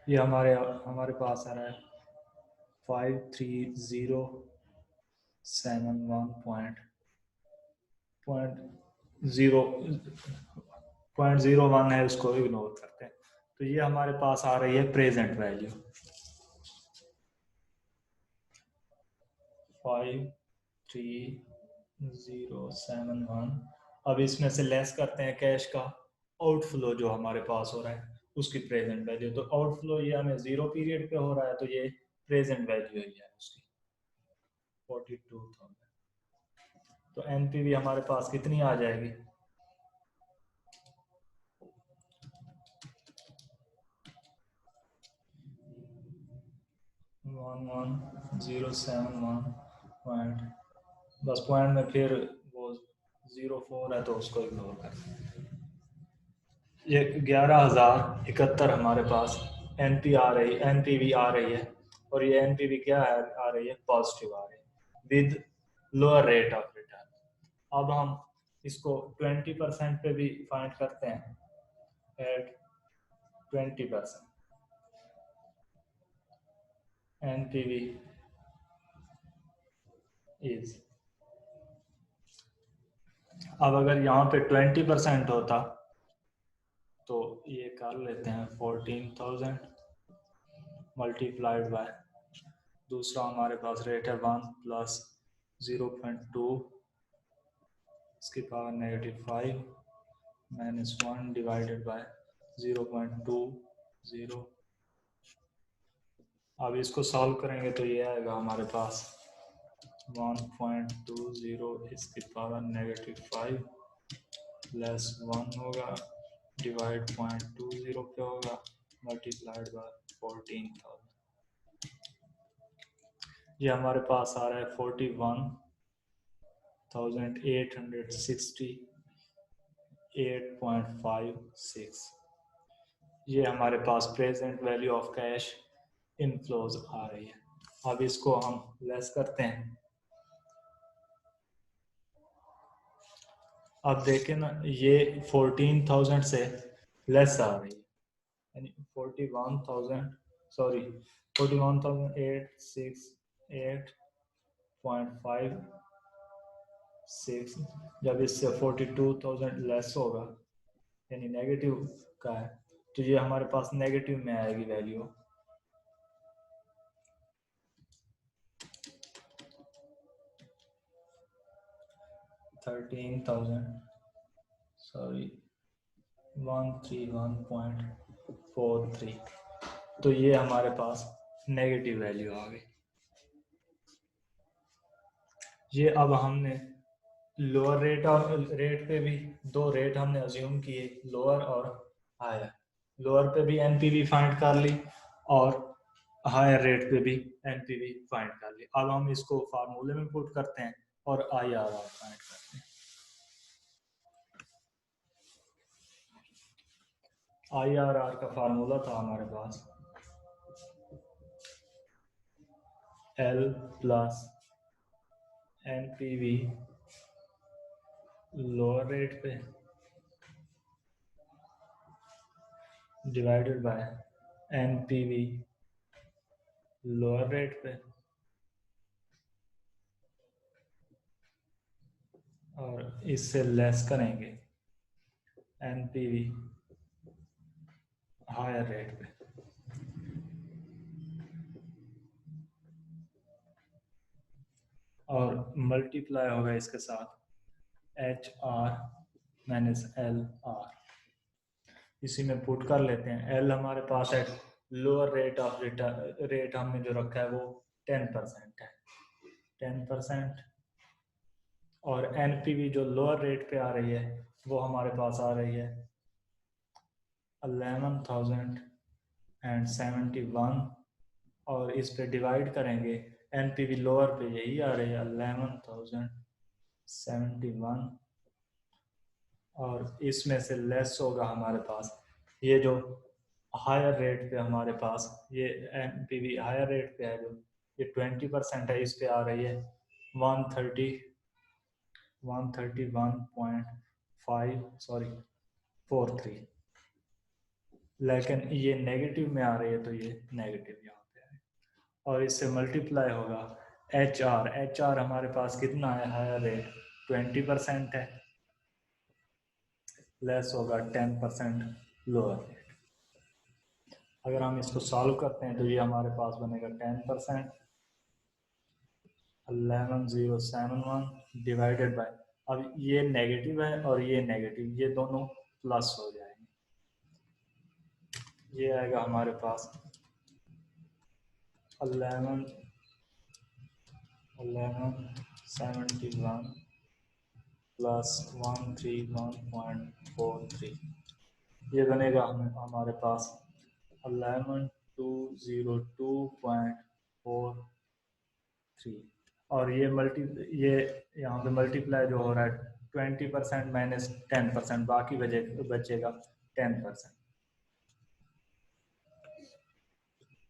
ये हमारे पास आ रहा है 53071.01 है, उसको इग्नोर करते हैं। तो ये हमारे पास आ रही है प्रेजेंट वैल्यू 53071। अब इसमें से लेस करते हैं कैश का आउटफ्लो जो हमारे पास हो रहा है उसकी प्रेजेंट वैल्यू। तो आउटफ्लो ये हमें 0 पीरियड पे हो रहा है तो ये प्रेजेंट वैल्यू ही है उसकी 42,000। तो एनपीवी हमारे पास कितनी आ जाएगी? 11,071 पॉइंट, बस पॉइंट में फिर वो 04 है तो उसको इग्नोर कर। ये 11,071 हमारे पास एनपीवी आ रही है, और ये एनपीवी क्या है आ रही है? पॉजिटिव आ रही है with lower rate of return. अब हम इसको 20% पे भी फाइंड करते हैं एट 20%। एनपीवी इज, अब अगर यहाँ पे 20% होता तो ये कर लेते हैं 14,000 मल्टीप्लाइड बाय, दूसरा हमारे पास रेट है 1 प्लस 0.2 इसकी पावर -5 -1 डिवाइडेड बाय 0.20। अब इसको सॉल्व करेंगे तो ये आएगा हमारे पास 1.20 इसकी पावर -5 प्लस 1 होगा डिवाइड 0.20 पे होगा मल्टीप्लाइड बाय 14,000। ये हमारे पास आ रहा है 41,868.56। ये हमारे पास present value of cash inflows आ रही है। अब इसको हम लेस करते हैं आप देखें ना, ये 14,000 से लेस आ रही है, यानी 41,000, सॉरी 41,868.56, जब इससे 42,000 लेस होगा यानी नेगेटिव का है, तो ये हमारे पास नेगेटिव में आएगी वैल्यू। सॉरी 131.43, तो ये हमारे पास नेगेटिव वैल्यू आ गई। ये अब हमने लोअर रेट और रेट पे भी दो रेट हमने अज्यूम किए, लोअर और हायर। लोअर पे भी एनपीवी फाइंड कर ली और हायर रेट पे भी एनपीवी फाइंड कर ली। अब हम इसको फार्मूले में पुट करते हैं और आईआरआर फाइंड करते हैं। आईआरआर का फार्मूला था हमारे पास L plus NPV lower rate पे divided by NPV lower rate पे, और इससे लेस करेंगे एनपीवी हायर रेट पे। और मल्टीप्लाई होगा इसके साथ H R minus L R, इसी में पुट कर लेते हैं। एल हमारे पास है, lower rate of return rate हमने जो रखा है वो 10% है, 10%। और एनपीवी जो लोअर रेट पे आ रही है वो हमारे पास आ रही है 11,071, और इस पे डिवाइड करेंगे एनपीवी लोअर पे यही आ रही है 11,071, और इसमें से लेस होगा हमारे पास ये जो हायर रेट पे हमारे पास ये एनपीवी हायर रेट पे है, जो ये 20% है, इस पे आ रही है 131.43, लेकिन ये नेगेटिव में आ रही है तो ये नेगेटिव यहाँ पे है। और इससे मल्टीप्लाई होगा एच आर हमारे पास कितना है, हायर रेट 20% है, लेस होगा 10% लोअर रेट। अगर हम इसको सॉल्व करते हैं तो ये हमारे पास बनेगा 10%, 11,071 डिवाइडेड बाय, अब ये नेगेटिव है और ये नेगेटिव, ये दोनों प्लस हो जाएंगे, ये आएगा हमारे पास 1171 प्लस 131.43, ये बनेगा हमारे पास 11,202.43। और ये यहाँ पे मल्टीप्लाई जो हो रहा है 20% माइनस 10%, बाकी बचेगा 10%।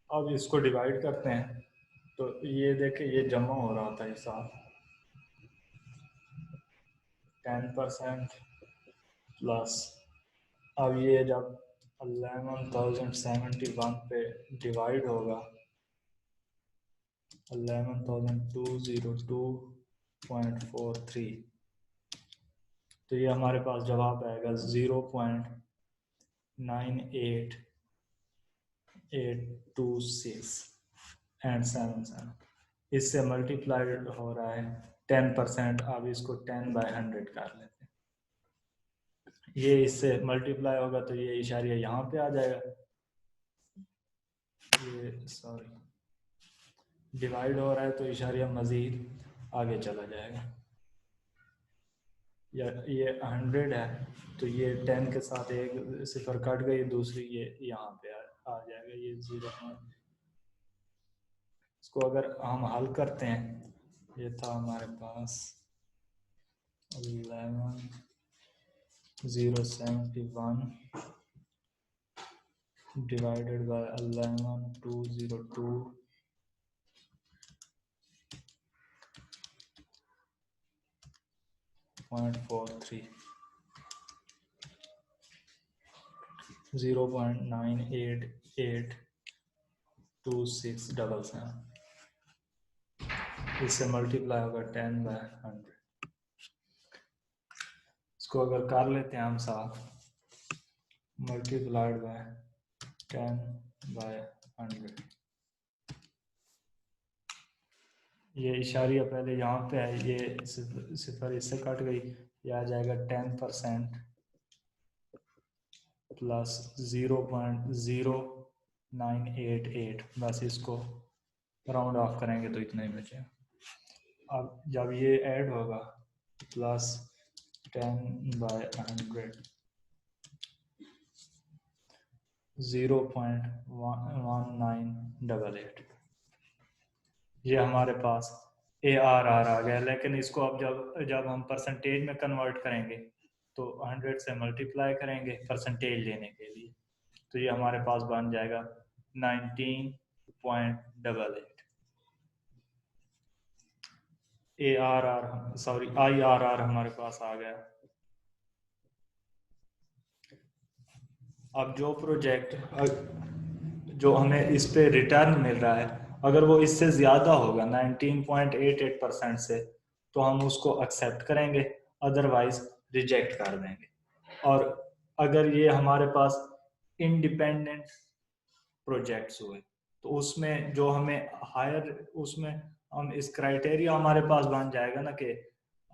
अब इसको डिवाइड करते हैं तो ये देखें ये जमा हो रहा था हिसाब 10% प्लस, अब ये जब 11,071 पे डिवाइड होगा 11,202.43, तो ये हमारे पास जवाब आएगा 0.98826 इससे मल्टीप्लाइड हो रहा है 10%। अब इसको 10/100 कर लेते हैं, ये इससे मल्टीप्लाई होगा तो ये इशारिया यहाँ पे आ जाएगा, ये सॉरी डिवाइड हो रहा है तो इशारिया मज़ीद आगे चला जाएगा, या ये 100 है तो ये 10 के साथ एक सिफर कट गई, दूसरी ये यहाँ पे आ जाएगा, ये 0। इसको अगर हम हल करते हैं, ये था हमारे पास 11,071 डिवाइडेड बाय 11,202.43, 0.9882677, इससे मल्टीप्लाई होगा 10/100। इसको अगर कर लेते हैं हम साथ, मल्टीप्लाइड बाय 10/100, ये इशारिया पहले यहाँ पे है, ये सिफर इससे कट गई, ये आ जाएगा 10% प्लस 0.0988, बस इसको राउंड ऑफ करेंगे तो इतना ही बचे। अब जब ये ऐड होगा प्लस 10/100 0.1988, ये हमारे पास ARR आ गया। लेकिन इसको अब जब हम परसेंटेज में कन्वर्ट करेंगे तो 100 से मल्टीप्लाई करेंगे परसेंटेज लेने के लिए, तो ये हमारे पास बन जाएगा 19.88। IRR हमारे पास आ गया। अब जो प्रोजेक्ट जो हमें इस पे रिटर्न मिल रहा है, अगर वो इससे ज़्यादा होगा 19.88% से, तो हम उसको एक्सेप्ट करेंगे, अदरवाइज रिजेक्ट कर देंगे। और अगर ये हमारे पास इंडिपेंडेंट प्रोजेक्ट्स हुए तो उसमें जो हमें हायर, उसमें हम इस क्राइटेरिया हमारे पास बन जाएगा ना कि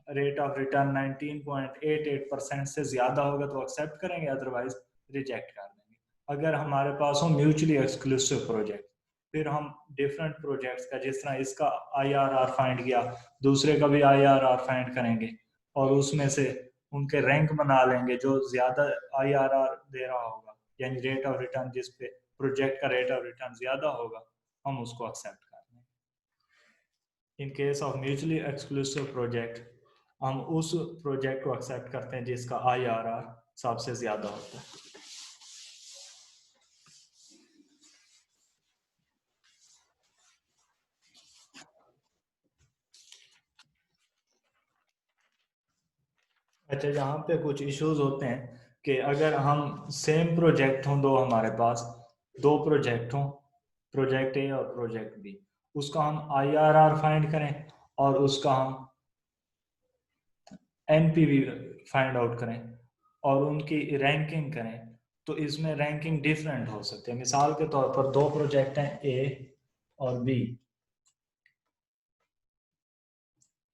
रेट ऑफ रिटर्न 19.88% से ज़्यादा होगा तो एक्सेप्ट करेंगे, अदरवाइज रिजेक्ट कर देंगे। अगर हमारे पास हो म्यूचुअली एक्सक्लूसिव प्रोजेक्ट, फिर हम डिफरेंट प्रोजेक्ट्स का, जिस तरह इसका IRR फाइंड किया, दूसरे का भी IRR फाइंड करेंगे और उसमें से उनके रैंक बना लेंगे, जो ज़्यादा IRR दे रहा होगा, यानी रेट ऑफ रिटर्न जिस पे प्रोजेक्ट का रेट ऑफ रिटर्न ज़्यादा होगा, हम उसको एक्सेप्ट कर लेंगे। इन case of mutually exclusive project, हम उस प्रोजेक्ट को एक्सेप्ट करते हैं जिसका IRR सबसे ज़्यादा होता है। अच्छा, यहाँ पे कुछ इश्यूज होते हैं कि अगर हम सेम प्रोजेक्ट हों, दो हमारे पास दो प्रोजेक्ट हों, प्रोजेक्ट A और प्रोजेक्ट B, उसका हम IRR फाइंड करें और उसका हम NPV फाइंड आउट करें और उनकी रैंकिंग करें, तो इसमें रैंकिंग डिफरेंट हो सकती है। मिसाल के तौर पर दो प्रोजेक्ट हैं A और B,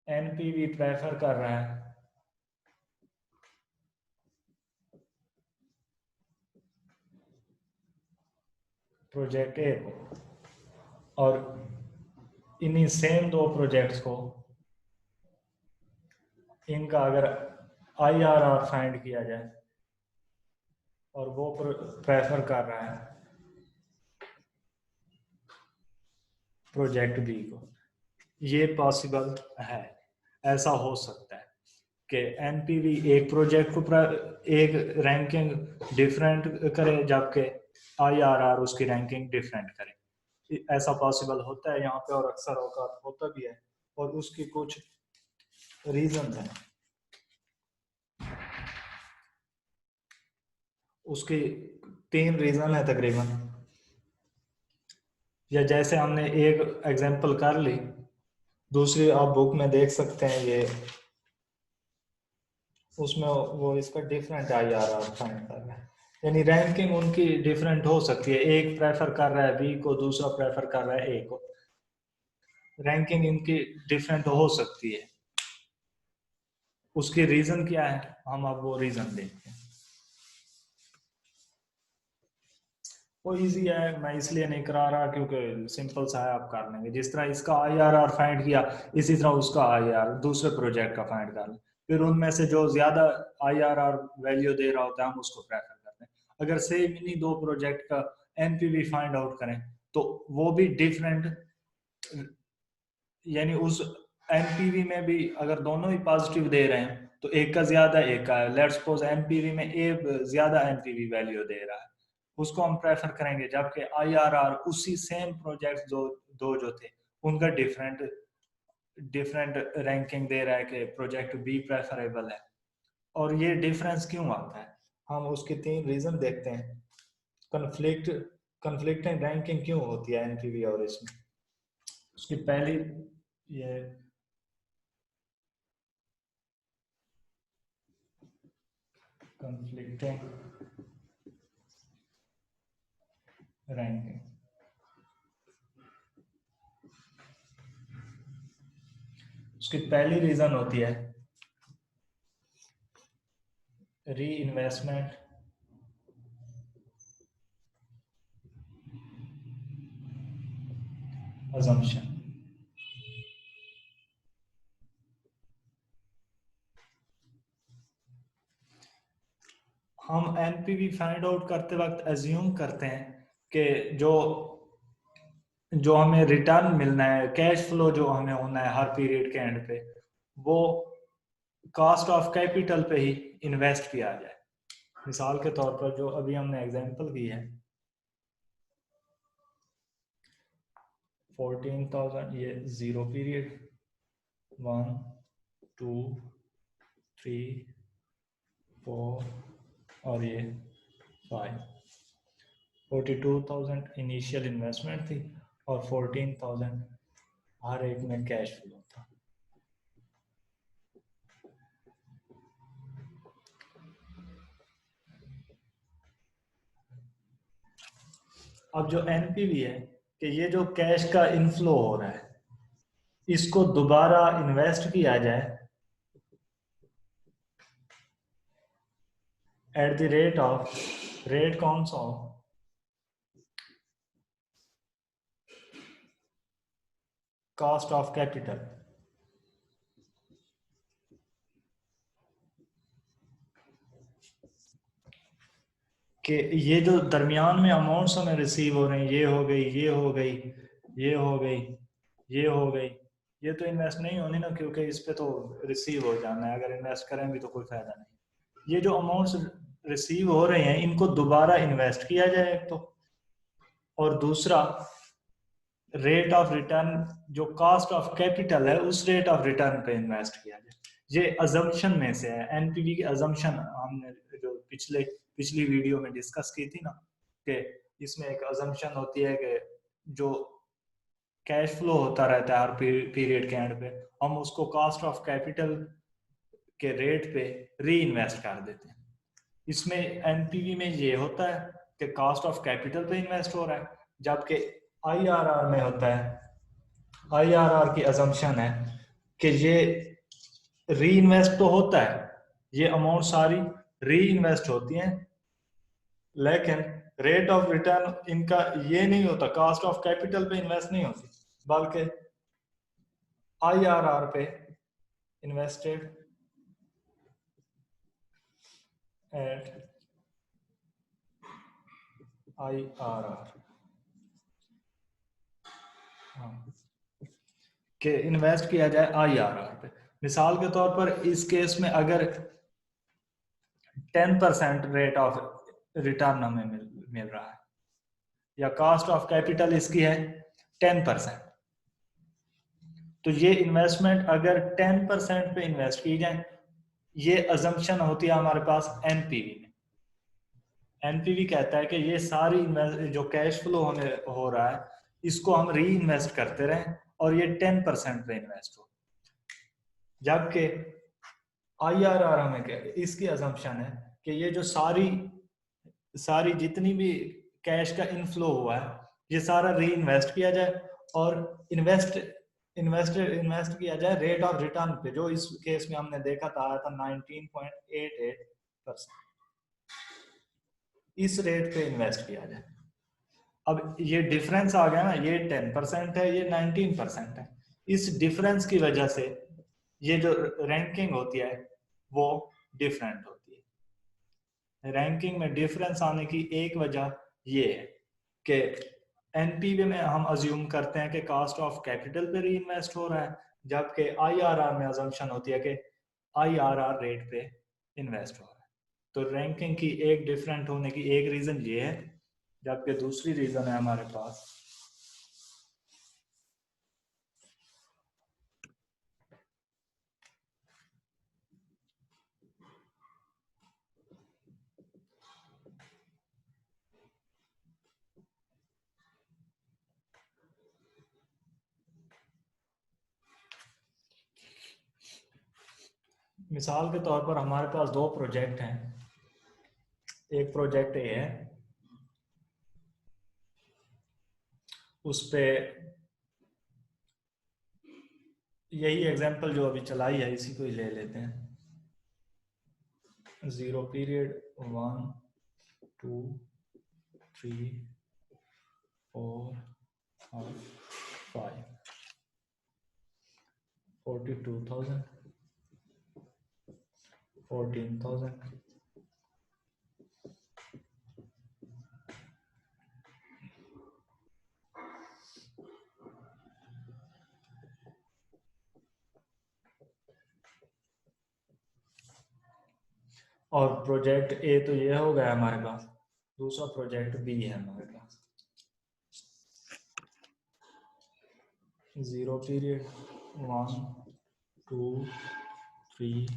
NPV प्रेफर कर रहा है प्रोजेक्ट A को, और इन्हीं सेम दो प्रोजेक्ट्स को, इनका अगर IRR फाइंड किया जाए और वो प्रेफर कर रहा है प्रोजेक्ट B को, ये पॉसिबल है, ऐसा हो सकता है कि NPV एक प्रोजेक्ट को एक रैंकिंग डिफरेंट करे, जबकि IRR उसकी रैंकिंग डिफरेंट करे। ऐसा पॉसिबल होता है यहाँ पे, और अक्सर औकात होता भी है, और उसकी कुछ रीजन हैं। उसकी 3 रीजन है तकरीबन, या जैसे हमने एक एग्जांपल कर ली, दूसरी आप बुक में देख सकते हैं, ये उसमें वो इसका डिफरेंट IRR फाइंड कर रहा है, यानी रैंकिंग उनकी डिफरेंट हो सकती है। एक प्रेफर कर रहा है B को, दूसरा प्रेफर कर रहा है A को, रैंकिंग इनकी डिफरेंट हो सकती है। उसकी रीजन क्या है, हम अब वो रीजन देखते हैं। वो इजी है, मैं इसलिए नहीं करा रहा क्योंकि सिंपल सा है, आप कर लेंगे। जिस तरह इसका IRR फाइंड किया, इसी तरह उसका IRR दूसरे प्रोजेक्ट का फाइंड कर लें, फिर उनमें से जो ज्यादा IRR वैल्यू दे रहा होता है हम उसको प्रेफर करते हैं। अगर सेम इन्हीं दो प्रोजेक्ट का NPV फाइंड आउट करें तो वो भी डिफरेंट, यानी उस NPV में भी अगर दोनों ही पॉजिटिव दे रहे हैं तो एक का ज्यादा एक का है। लेट्स सपोज NPV में A ज्यादा NPV वैल्यू दे रहा है, उसको हम प्रेफर करेंगे, जबकि IRR उसी सेम प्रोजेक्ट जो दो जो थे उनका डिफरेंट डिफरेंट रैंकिंग दे रहा है कि प्रोजेक्ट B प्रेफरेबल है। और ये डिफरेंस क्यों आता है, हम उसके 3 रीजन देखते हैं। कन्फ्लिक्ट कन्फ्लिक्टिंग रैंकिंग क्यों होती है एनपीवी और इसमें? उसकी पहली ये कन्फ्लिक्टिंग रैंकिंग, उसकी पहली रीजन होती है री इन्वेस्टमेंट assumption। हम एनपीवी फाइंड आउट करते वक्त एज्यूम करते हैं कि जो जो हमें रिटर्न मिलना है, कैश फ्लो जो हमें होना है हर पीरियड के एंड पे, वो कॉस्ट ऑफ कैपिटल पे ही इन्वेस्ट किया जाए। मिसाल के तौर पर जो अभी हमने एग्जांपल दी है 14,000, ये 0 पीरियड, 1 2 3 4 और ये 5। 42,000 इनिशियल इन्वेस्टमेंट थी और 14,000 हर एक में कैश फ्लो था। अब जो एनपीवी है कि ये जो कैश का इनफ्लो हो रहा है इसको दोबारा इन्वेस्ट किया जाए at the rate of, rate कौन सा हो, कॉस्ट ऑफ कैपिटल। कि ये जो दरमियान में अमाउंट्स हमें रिसीव हो रहे हैं, ये हो गई, ये हो गई, ये हो गई, ये हो गई, ये तो इन्वेस्ट नहीं होनी ना, क्योंकि इस पे तो रिसीव हो जाना है, अगर इन्वेस्ट करें भी तो कोई फायदा नहीं। ये जो अमाउंट्स रिसीव हो रहे हैं इनको दोबारा इन्वेस्ट किया जाए एक तो, और दूसरा रेट ऑफ रिटर्न जो कॉस्ट ऑफ कैपिटल है उस रेट ऑफ रिटर्न पे इन्वेस्ट किया जाए। ये अजम्पशन में से है, एनपीवी की अजम्पशन हमने जो पिछली वीडियो में डिस्कस की थी ना, कि इसमें एक अजम्पशन होती है कि जो कैश फ्लो होता रहता है हर पीरियड के एंड पे, हम उसको कॉस्ट ऑफ कैपिटल के रेट पे री इन्वेस्ट कर देते हैं। इसमें एनपीवी में ये होता है कि कॉस्ट ऑफ कैपिटल पे इन्वेस्ट हो रहा है, जबकि आईआरआर में होता है, आईआरआर की अजम्पशन है कि ये री इन्वेस्ट तो होता है, ये अमाउंट सारी री इन्वेस्ट होती हैं, लेकिन रेट ऑफ रिटर्न इनका ये नहीं होता, कॉस्ट ऑफ कैपिटल पे इन्वेस्ट नहीं होती, बल्कि आईआरआर पे इन्वेस्टेड एट आईआरआर, कि इन्वेस्ट किया जाए आईआरआर पे। मिसाल के तौर पर इस केस में अगर 10% रेट ऑफ रिटर्न हमें मिल रहा है या कॉस्ट ऑफ कैपिटल इसकी है 10%, तो ये इन्वेस्टमेंट अगर 10% पे इन्वेस्ट की जाए, ये अजम्पशन होती है हमारे पास एनपीवी में। एनपीवी कहता है कि ये सारी जो कैश फ्लो होने हो रहा है इसको हम री इन्वेस्ट करते रहें और ये 10% पे इन्वेस्ट हो, जबकि आईआरआर हमें क्या, इसकी अजम्पशन है कि ये जो सारी सारी जितनी भी कैश का इनफ्लो हुआ है ये सारा री इन्वेस्ट किया जाए और इन्वेस्ट किया जाए रेट ऑफ रिटर्न पे, जो इस केस में हमने देखा था आया था 19.88%, इस रेट पे इन्वेस्ट किया जाए। अब ये डिफरेंस आ गया ना, ये 10% है, ये 19% है, इस डिफरेंस की वजह से ये जो रैंकिंग होती है वो डिफरेंट होती है। रैंकिंग में डिफरेंस आने की एक वजह ये है कि एनपीवी में हम अज्यूम करते हैं कि कॉस्ट ऑफ कैपिटल पे री इन्वेस्ट हो रहा है, जबकि आईआरआर में अजम्पशन होती है कि आईआरआर रेट पे इन्वेस्ट हो रहा है। तो रैंकिंग की एक डिफरेंट होने की एक रीजन ये है, जबकि दूसरी रीजन है हमारे पास मिसाल के तौर पर हमारे पास दो प्रोजेक्ट हैं। एक प्रोजेक्ट ए है, उस पे यही एग्जांपल जो अभी चलाई है इसी को ही ले लेते हैं। 0 पीरियड 1 2 3 4 और 5 42,000 14,000 और प्रोजेक्ट ए तो ये हो गया हमारे पास। दूसरा प्रोजेक्ट बी है हमारे पास। 0 पीरियड 1 2 3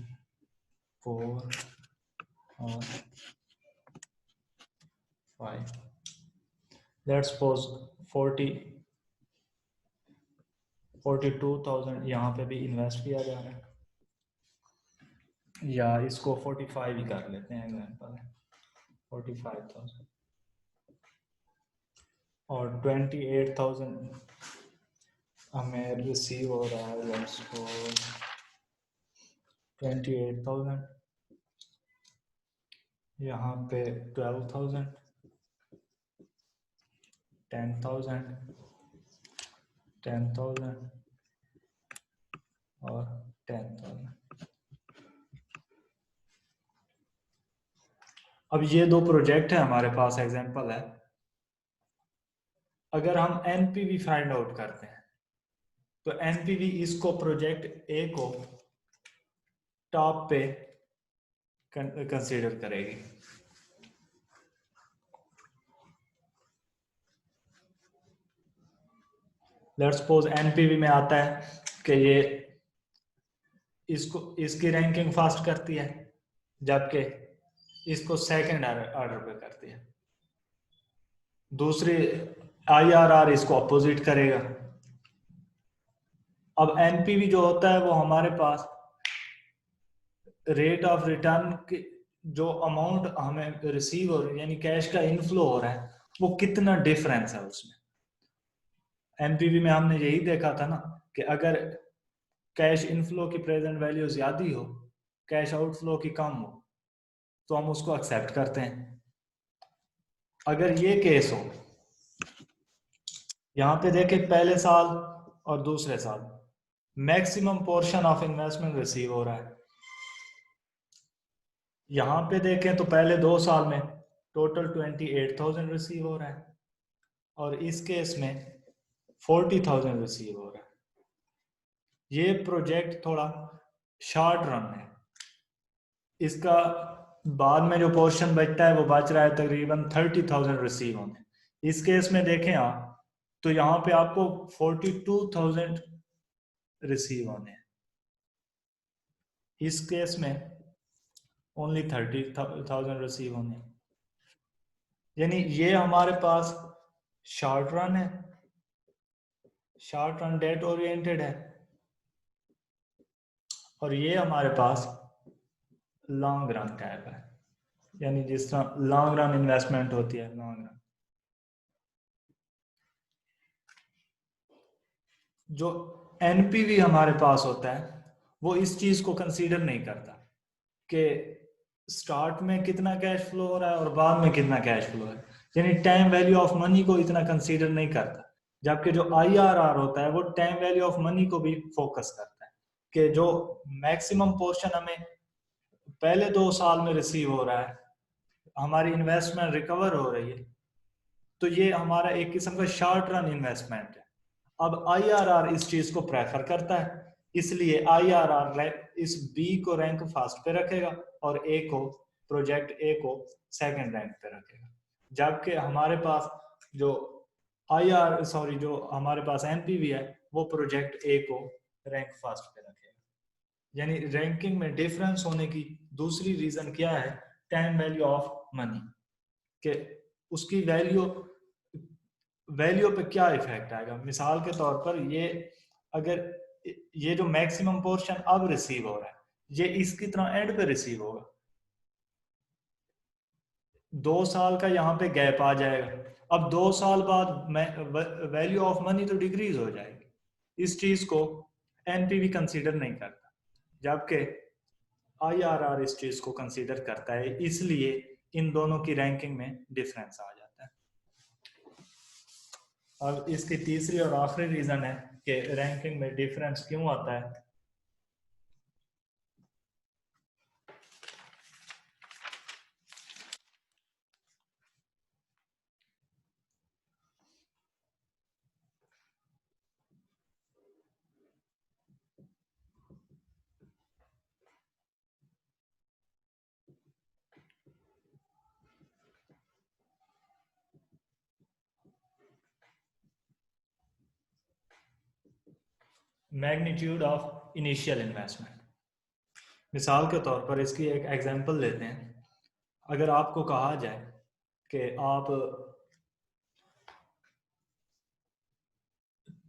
4 और 5। लेट्स सपोज 42,000 यहाँ पे भी इन्वेस्ट किया जा रहा है, या इसको 45 ही कर लेते हैं एग्जांपल है। 45,000 और 28,000 हमें रिसीव हो रहा है। लेट्स सपोज 28,000 यहाँ पे 12,000 10,000 10,000 और 10,000। अब ये दो प्रोजेक्ट है हमारे पास, एग्जांपल है। अगर हम एनपीवी फाइंड आउट करते हैं तो एनपीवी इसको प्रोजेक्ट ए को टॉप पे कंसीडर करेगी। लेट्स सपोज एनपीवी में आता है कि ये इसको इसकी रैंकिंग फास्ट करती है, जबकि इसको सेकंड ऑर्डर पे करती है। दूसरी आईआरआर इसको अपोजिट करेगा। अब एनपीवी जो होता है वो हमारे पास रेट ऑफ रिटर्न की जो अमाउंट हमें रिसीव हो रही है, यानी कैश का इनफ्लो हो रहा है, वो कितना डिफरेंस है उसमें। एनपीवी में हमने यही देखा था ना कि अगर कैश इनफ्लो की प्रेजेंट वैल्यू ज्यादा हो, कैश आउटफ्लो की कम हो, तो हम उसको एक्सेप्ट करते हैं। अगर ये केस हो, यहां पे देखें पहले साल और दूसरे साल maximum portion of investment receive हो रहा है। यहां पे देखें तो पहले 2 साल में टोटल 28,000 रिसीव हो रहा है और इस केस में 40,000 रिसीव हो रहा है। ये प्रोजेक्ट थोड़ा शॉर्ट रन है, इसका बाद में जो पोर्शन बचता है वो बच रहा है तकरीबन 30,000 रिसीव होने। इस केस में देखें आप तो यहाँ पे आपको 42,000 रिसीव होने हैं, इस केस में ओनली 30,000 रिसीव होने हैं। यानी ये हमारे पास शॉर्ट रन है, शॉर्ट रन डेट ओरिएंटेड है, और ये हमारे पास लॉन्ग रन टाइप है, यानी जिस तरह लॉन्ग रन इन्वेस्टमेंट होती है। लॉन्ग रन जो एनपीवी हमारे पास होता है वो इस चीज को कंसीडर नहीं करता कि स्टार्ट में कितना कैश फ्लो हो रहा है और बाद में कितना कैश फ्लो है, यानी टाइम वैल्यू ऑफ मनी को इतना कंसीडर नहीं करता। जबकि जो आईआरआर होता है वो टाइम वैल्यू ऑफ मनी को भी फोकस करता है कि जो मैक्सिमम पोर्शन हमें पहले 2 साल में रिसीव हो रहा है, हमारी इन्वेस्टमेंट रिकवर हो रही है, तो ये हमारा एक किस्म का शॉर्ट रन इन्वेस्टमेंट है। अब आईआरआर इस चीज को प्रेफर करता है, इसलिए आईआरआर इस बी को रैंक फर्स्ट पे रखेगा और ए को, प्रोजेक्ट ए को सेकंड रैंक पे रखेगा। जबकि हमारे पास जो जो हमारे पास एनपीवी है वो प्रोजेक्ट ए को रैंक फर्स्ट पे रखेगा। यानी रैंकिंग में डिफरेंस होने की दूसरी रीजन क्या है? टाइम वैल्यू ऑफ मनी, के उसकी वैल्यू पे क्या इफेक्ट आएगा। मिसाल के तौर पर ये अगर ये जो मैक्सिमम पोर्शन अब रिसीव हो रहा है, ये इसकी तरह एंड पे रिसीव होगा। 2 साल का यहाँ पे गैप आ जाएगा। अब 2 साल बाद वैल्यू ऑफ मनी तो डिक्रीज हो जाएगी। इस चीज को एनपीवी कंसीडर नहीं करता, जबकि आईआरआर इस चीज को कंसीडर करता है, इसलिए इन दोनों की रैंकिंग में डिफरेंस आ जाता है। अब इसकी तीसरी और आखिरी रीजन है कि रैंकिंग में डिफरेंस क्यों आता है। Magnitude of initial investment. मिसाल के तौर पर इसकी एक एग्जांपल लेते हैं। अगर आपको कहा जाए कि आप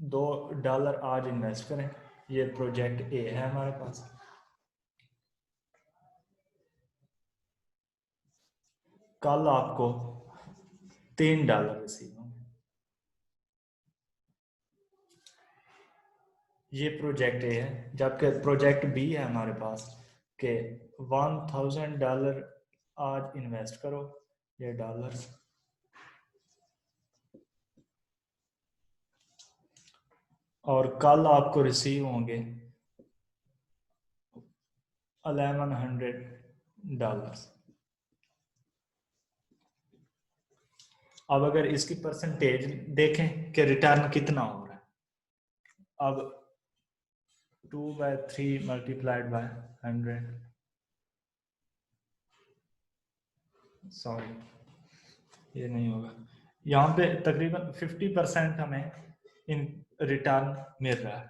$2 आज इन्वेस्ट करें, ये प्रोजेक्ट ए है हमारे पास, कल आपको $3 रिसीव होंगे। ये प्रोजेक्ट ए है, जबकि प्रोजेक्ट बी है हमारे पास कि $1000 आज इन्वेस्ट करो, ये डॉलर, और कल आपको रिसीव होंगे $1100। अब अगर इसकी परसेंटेज देखें कि रिटर्न कितना हो रहा है, अब 2/3 मल्टीप्लाइड बाय 100, सॉरी ये नहीं होगा, यहाँ पे तकरीबन 50% हमें इन रिटर्न मिल रहा है।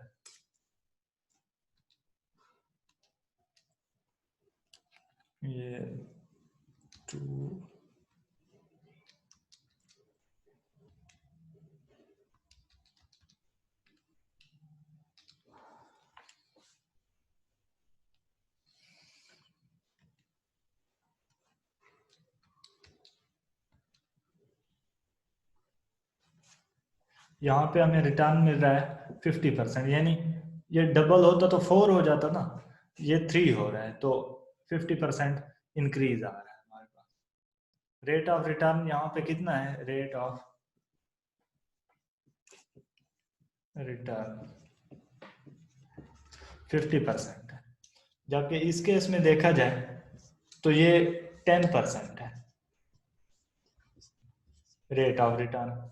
ये 2 यहाँ पे हमें रिटर्न मिल रहा है 50%, यानी ये डबल होता तो 4 हो जाता ना, ये 3 हो रहा है, तो 50% इंक्रीज आ रहा है हमारे पास। रेट ऑफ रिटर्न यहाँ पे कितना है, रेट ऑफ रिटर्न 50% है, जबकि इस केस में देखा जाए तो ये 10% है रेट ऑफ रिटर्न।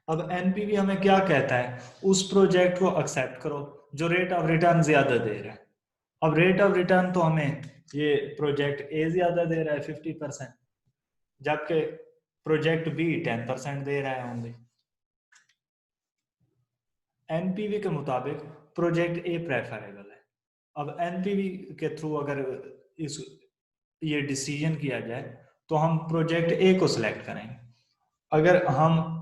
अब एनपीवी हमें क्या कहता है, उस प्रोजेक्ट को एक्सेप्ट करो जो रेट ऑफ रिटर्न ज्यादा दे रहा है। अब रेट ऑफ रिटर्न तो हमें ये प्रोजेक्ट ए ज्यादा दे रहा है 50%, जबकि प्रोजेक्ट बी 10% दे रहा है ओनली। एनपीवी के मुताबिक प्रोजेक्ट ए प्रेफरेबल है। अब एनपीवी के थ्रू अगर इस ये डिसीजन किया जाए तो हम प्रोजेक्ट ए को सिलेक्ट करेंगे। अगर हम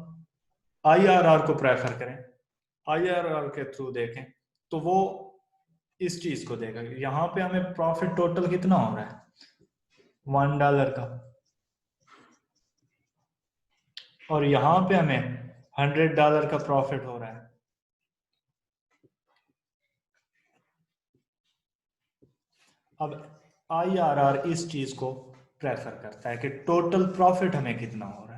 आईआरआर को प्रेफर करें, आईआरआर के थ्रू देखें, तो वो इस चीज को देगा, यहाँ पे हमें प्रॉफिट टोटल कितना हो रहा है, $1 का, और यहाँ पे हमें $100 का प्रॉफिट हो रहा है। अब आईआरआर इस चीज को प्रेफर करता है कि टोटल प्रॉफिट हमें कितना हो रहा है।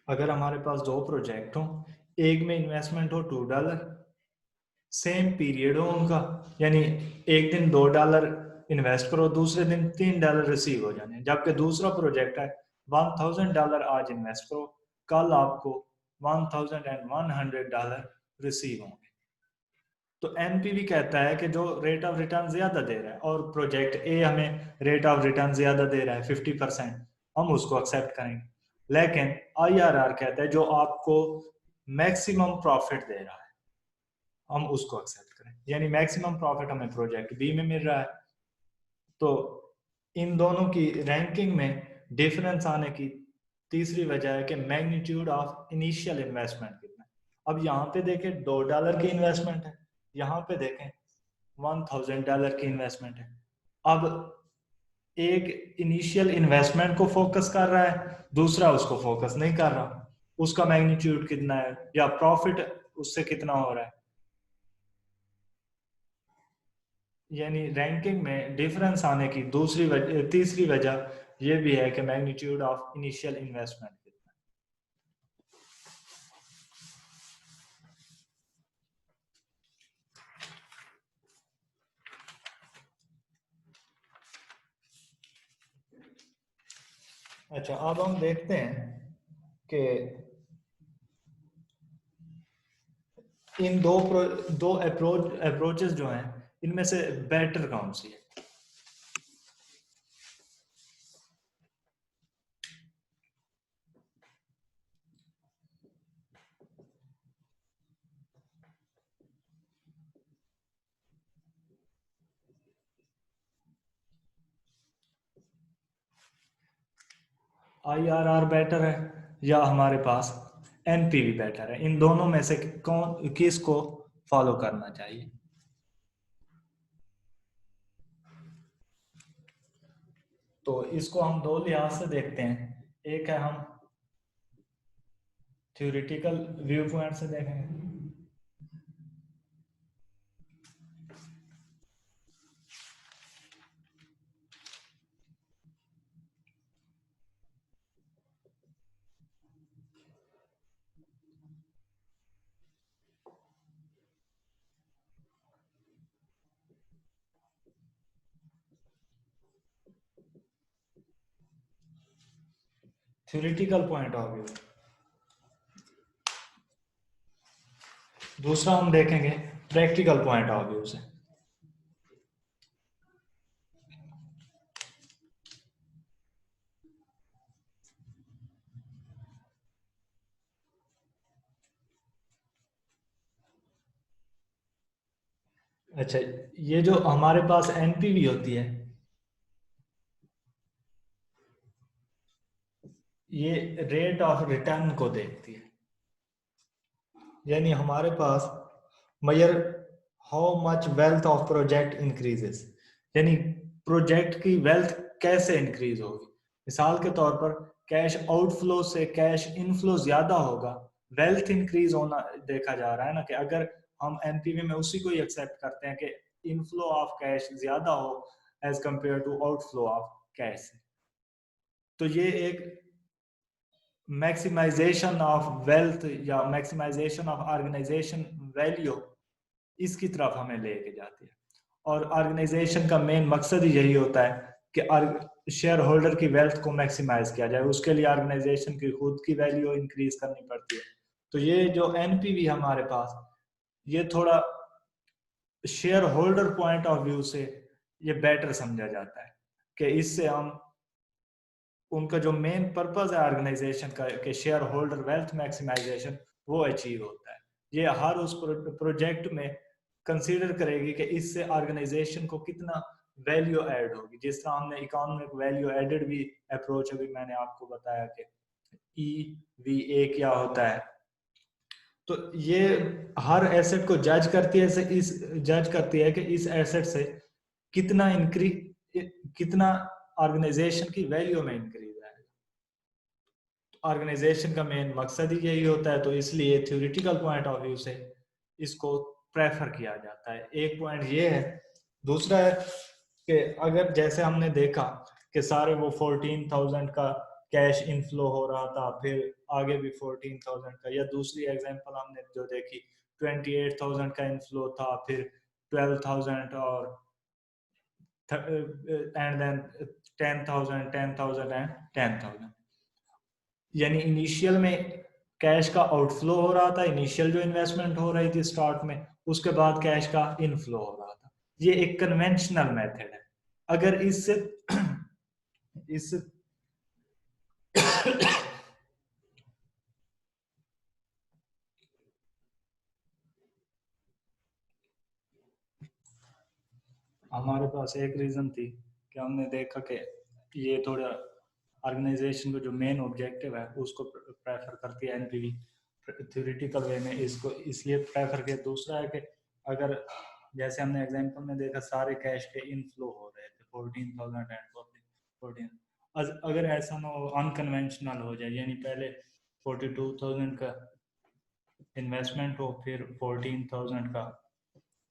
अगर हमारे पास 2 प्रोजेक्ट हो, एक में इन्वेस्टमेंट हो $2, सेम पीरियड हो उनका, यानी एक दिन $2 इन्वेस्ट करो, दूसरे दिन $3 रिसीव हो जाने, जबकि दूसरा प्रोजेक्ट है $1000 आज इन्वेस्ट करो, कल आपको $1100 रिसीव होंगे। तो एनपीवी कहता है कि जो रेट ऑफ रिटर्न ज्यादा दे रहा है और प्रोजेक्ट ए हमें रेट ऑफ रिटर्न ज्यादा दे रहा है 50%, हम उसको एक्सेप्ट करेंगे। लेकिन आईआरआर कहता है जो आपको मैक्सिमम प्रॉफिट दे रहा है हम उसको एक्सेप्ट करें, यानी मैक्सिमम प्रॉफिट हमें प्रोजेक्ट बी में मिल रहा है। तो इन दोनों की रैंकिंग में डिफरेंस आने की तीसरी वजह है कि मैग्नीट्यूड ऑफ इनिशियल इन्वेस्टमेंट कितना है। अब यहाँ पे देखें $2 की इन्वेस्टमेंट है, यहाँ पे देखें $1000 की इन्वेस्टमेंट है। अब एक इनिशियल इन्वेस्टमेंट को फोकस कर रहा है, दूसरा उसको फोकस नहीं कर रहा, उसका मैग्नीट्यूड कितना है या प्रॉफिट उससे कितना हो रहा है। यानी रैंकिंग में डिफरेंस आने की तीसरी वजह यह भी है कि मैग्नीट्यूड ऑफ इनिशियल इन्वेस्टमेंट कितना है। अच्छा, अब हम देखते हैं कि इन दो अप्रोचेस जो हैं इनमें से बेटर कौन सी है। IRR बेटर है या हमारे पास NPV बेटर है, इन दोनों में से किसको फॉलो करना चाहिए। तो इसको हम दो लिहाज से देखते हैं, एक है हम थ्योरेटिकल व्यू पॉइंट से देखेंगे। Theoretical point of view. दूसरा हम देखेंगे प्रैक्टिकल पॉइंट ऑफ व्यू से। अच्छा, ये जो हमारे पास NPV होती है, ये रेट ऑफ रिटर्न को देखती है। यानी हमारे पास measure how much wealth of project increases, यानी प्रोजेक्ट की वेल्थ कैसे इंक्रीज होगी। मिसाल के तौर पर कैश आउटफ्लो से कैश इनफ्लो ज्यादा होगा, वेल्थ इंक्रीज होना देखा जा रहा है ना, कि अगर हम NPV में उसी को ही एक्सेप्ट करते हैं कि इनफ्लो ऑफ कैश ज्यादा हो as compare to outflow of cash, तो ये एक मैक्सिमाइजेशन ऑफ वेल्थ या मैक्सिमाइजेशन ऑफ ऑर्गेनाइजेशन वैल्यू इसकी तरफ हमें लेके जाती है। और ऑर्गेनाइजेशन का मेन मकसद ही यही होता है कि शेयर होल्डर की वेल्थ को मैक्सिमाइज किया जाए, उसके लिए ऑर्गेनाइजेशन की खुद की वैल्यू इंक्रीज करनी पड़ती है। तो ये जो NPV हमारे पास, ये थोड़ा share holder point of view से ये बेटर समझा जाता है कि इससे हम उनका जो मेन पर्पस है ऑर्गेनाइजेशन का कि शेयर होल्डर वेल्थ मैक्सिमाइजेशन, वो अचीव होता है। ये हर उस प्रोजेक्ट में कंसीडर करेगी कि इससे ऑर्गेनाइजेशन को कितना वैल्यू ऐड होगी। जिस तरह हमने इकोनॉमिक वैल्यू एडेड भी अप्रोच अभी मैंने आपको बताया कि EVA क्या होता है, तो ये हर एसेट को जज करती है, जज करती है कि इस एसेट से कितना कितना ऑर्गेनाइजेशन की वैल्यू में इंक्रीज है। ऑर्गेनाइजेशन का मेन मकसद ही यही होता है, तो इसलिए थ्योरेटिकल पॉइंट ऑफ व्यू से इसको प्रेफर किया जाता है। एक पॉइंट ये है। दूसरा है कि अगर जैसे हमने देखा कि सारे वो 14,000 का कैश इनफ्लो हो रहा था, फिर आगे भी 14,000 का, या दूसरी एग्जांपल हमने जो देखी 28,000 का इनफ्लो था, फिर 12,000 और एंड देन 10,000 10,000 एंड 10,000। यानी इनिशियल में कैश का आउटफ्लो हो रहा था, इनिशियल जो इन्वेस्टमेंट हो रही थी स्टार्ट में, उसके बाद कैश का इनफ्लो हो रहा था। ये एक कन्वेंशनल मेथड है। अगर इससे इस हमारे पास एक रीजन थी कि हमने देखा कि ये थोड़ा ऑर्गेनाइजेशन को जो मेन ऑब्जेक्टिव है उसको प्रेफर करती है एनपीवी थ्योरेटिकल वे में। इसको इसलिए प्रेफर किया। दूसरा है कि अगर जैसे हमने एग्जांपल में देखा सारे कैश के इनफ्लो हो रहे थे 14,000 एंड 14, अगर ऐसा ना हो अनकन्वेंशनल हो जाए, यानी पहले 42,000 का इन्वेस्टमेंट हो, फिर 14,000 का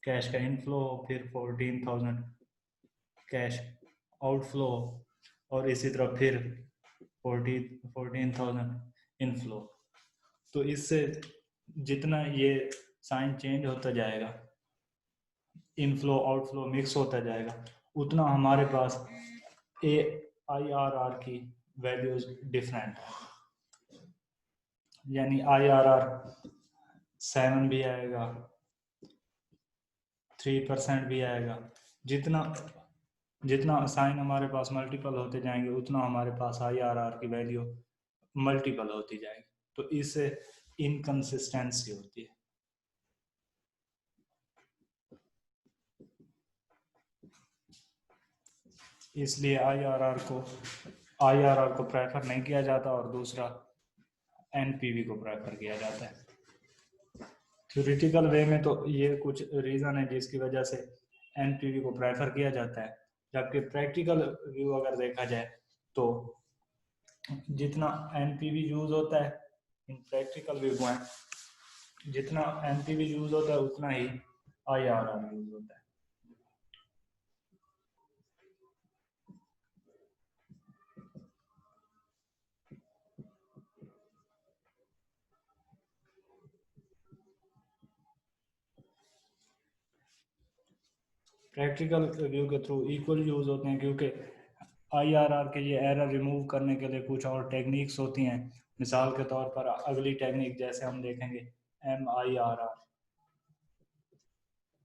कैश का इनफ्लो हो, फिर 14,000 कैश आउटफ्लो हो, और इसी तरह फिर 14,000 इनफ्लो। तो इससे जितना ये साइन चेंज होता जाएगा, इनफ्लो आउटफ्लो मिक्स होता जाएगा, उतना हमारे पास AIRR की वैल्यूज डिफरेंट है। यानी IRR 7 भी आएगा, 3% भी आएगा। जितना जितना साइन हमारे पास मल्टीपल होते जाएंगे उतना हमारे पास IRR की वैल्यू मल्टीपल होती जाएगी। तो इससे इनकंसिस्टेंसी होती है। इसलिए IRR को प्रेफर नहीं किया जाता, और दूसरा NPV को प्रेफर किया जाता है। थ्योरेटिकल वे में तो ये कुछ रीज़न है जिसकी वजह से NPV को प्रेफर किया जाता है, जबकि प्रैक्टिकल व्यू अगर देखा जाए तो जितना NPV यूज होता है इन प्रैक्टिकल व्यू में, जितना NPV यूज होता है उतना ही IRR यूज होता है। प्रैक्टिकल व्यू के थ्रू इक्वल यूज होते हैं, क्योंकि IRR के ये एरर रिमूव करने के लिए कुछ और टेक्निक्स होती हैं। मिसाल के तौर पर अगली टेक्निक जैसे हम देखेंगे MIRR,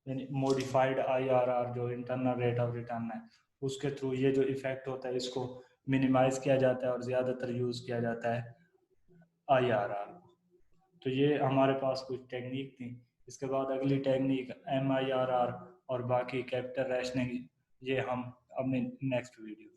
यानी मॉडिफाइड IRR, जो इंटरनल रेट ऑफ रिटर्न है, उसके थ्रू ये जो इफेक्ट होता है इसको मिनिमाइज किया जाता है और ज़्यादातर यूज़ किया जाता है IRR। तो ये हमारे पास कुछ टेक्निक थी। इसके बाद अगली टेक्निक MIRR और बाकी कैपिटल रैशनिंग, ये हम अपने नेक्स्ट वीडियो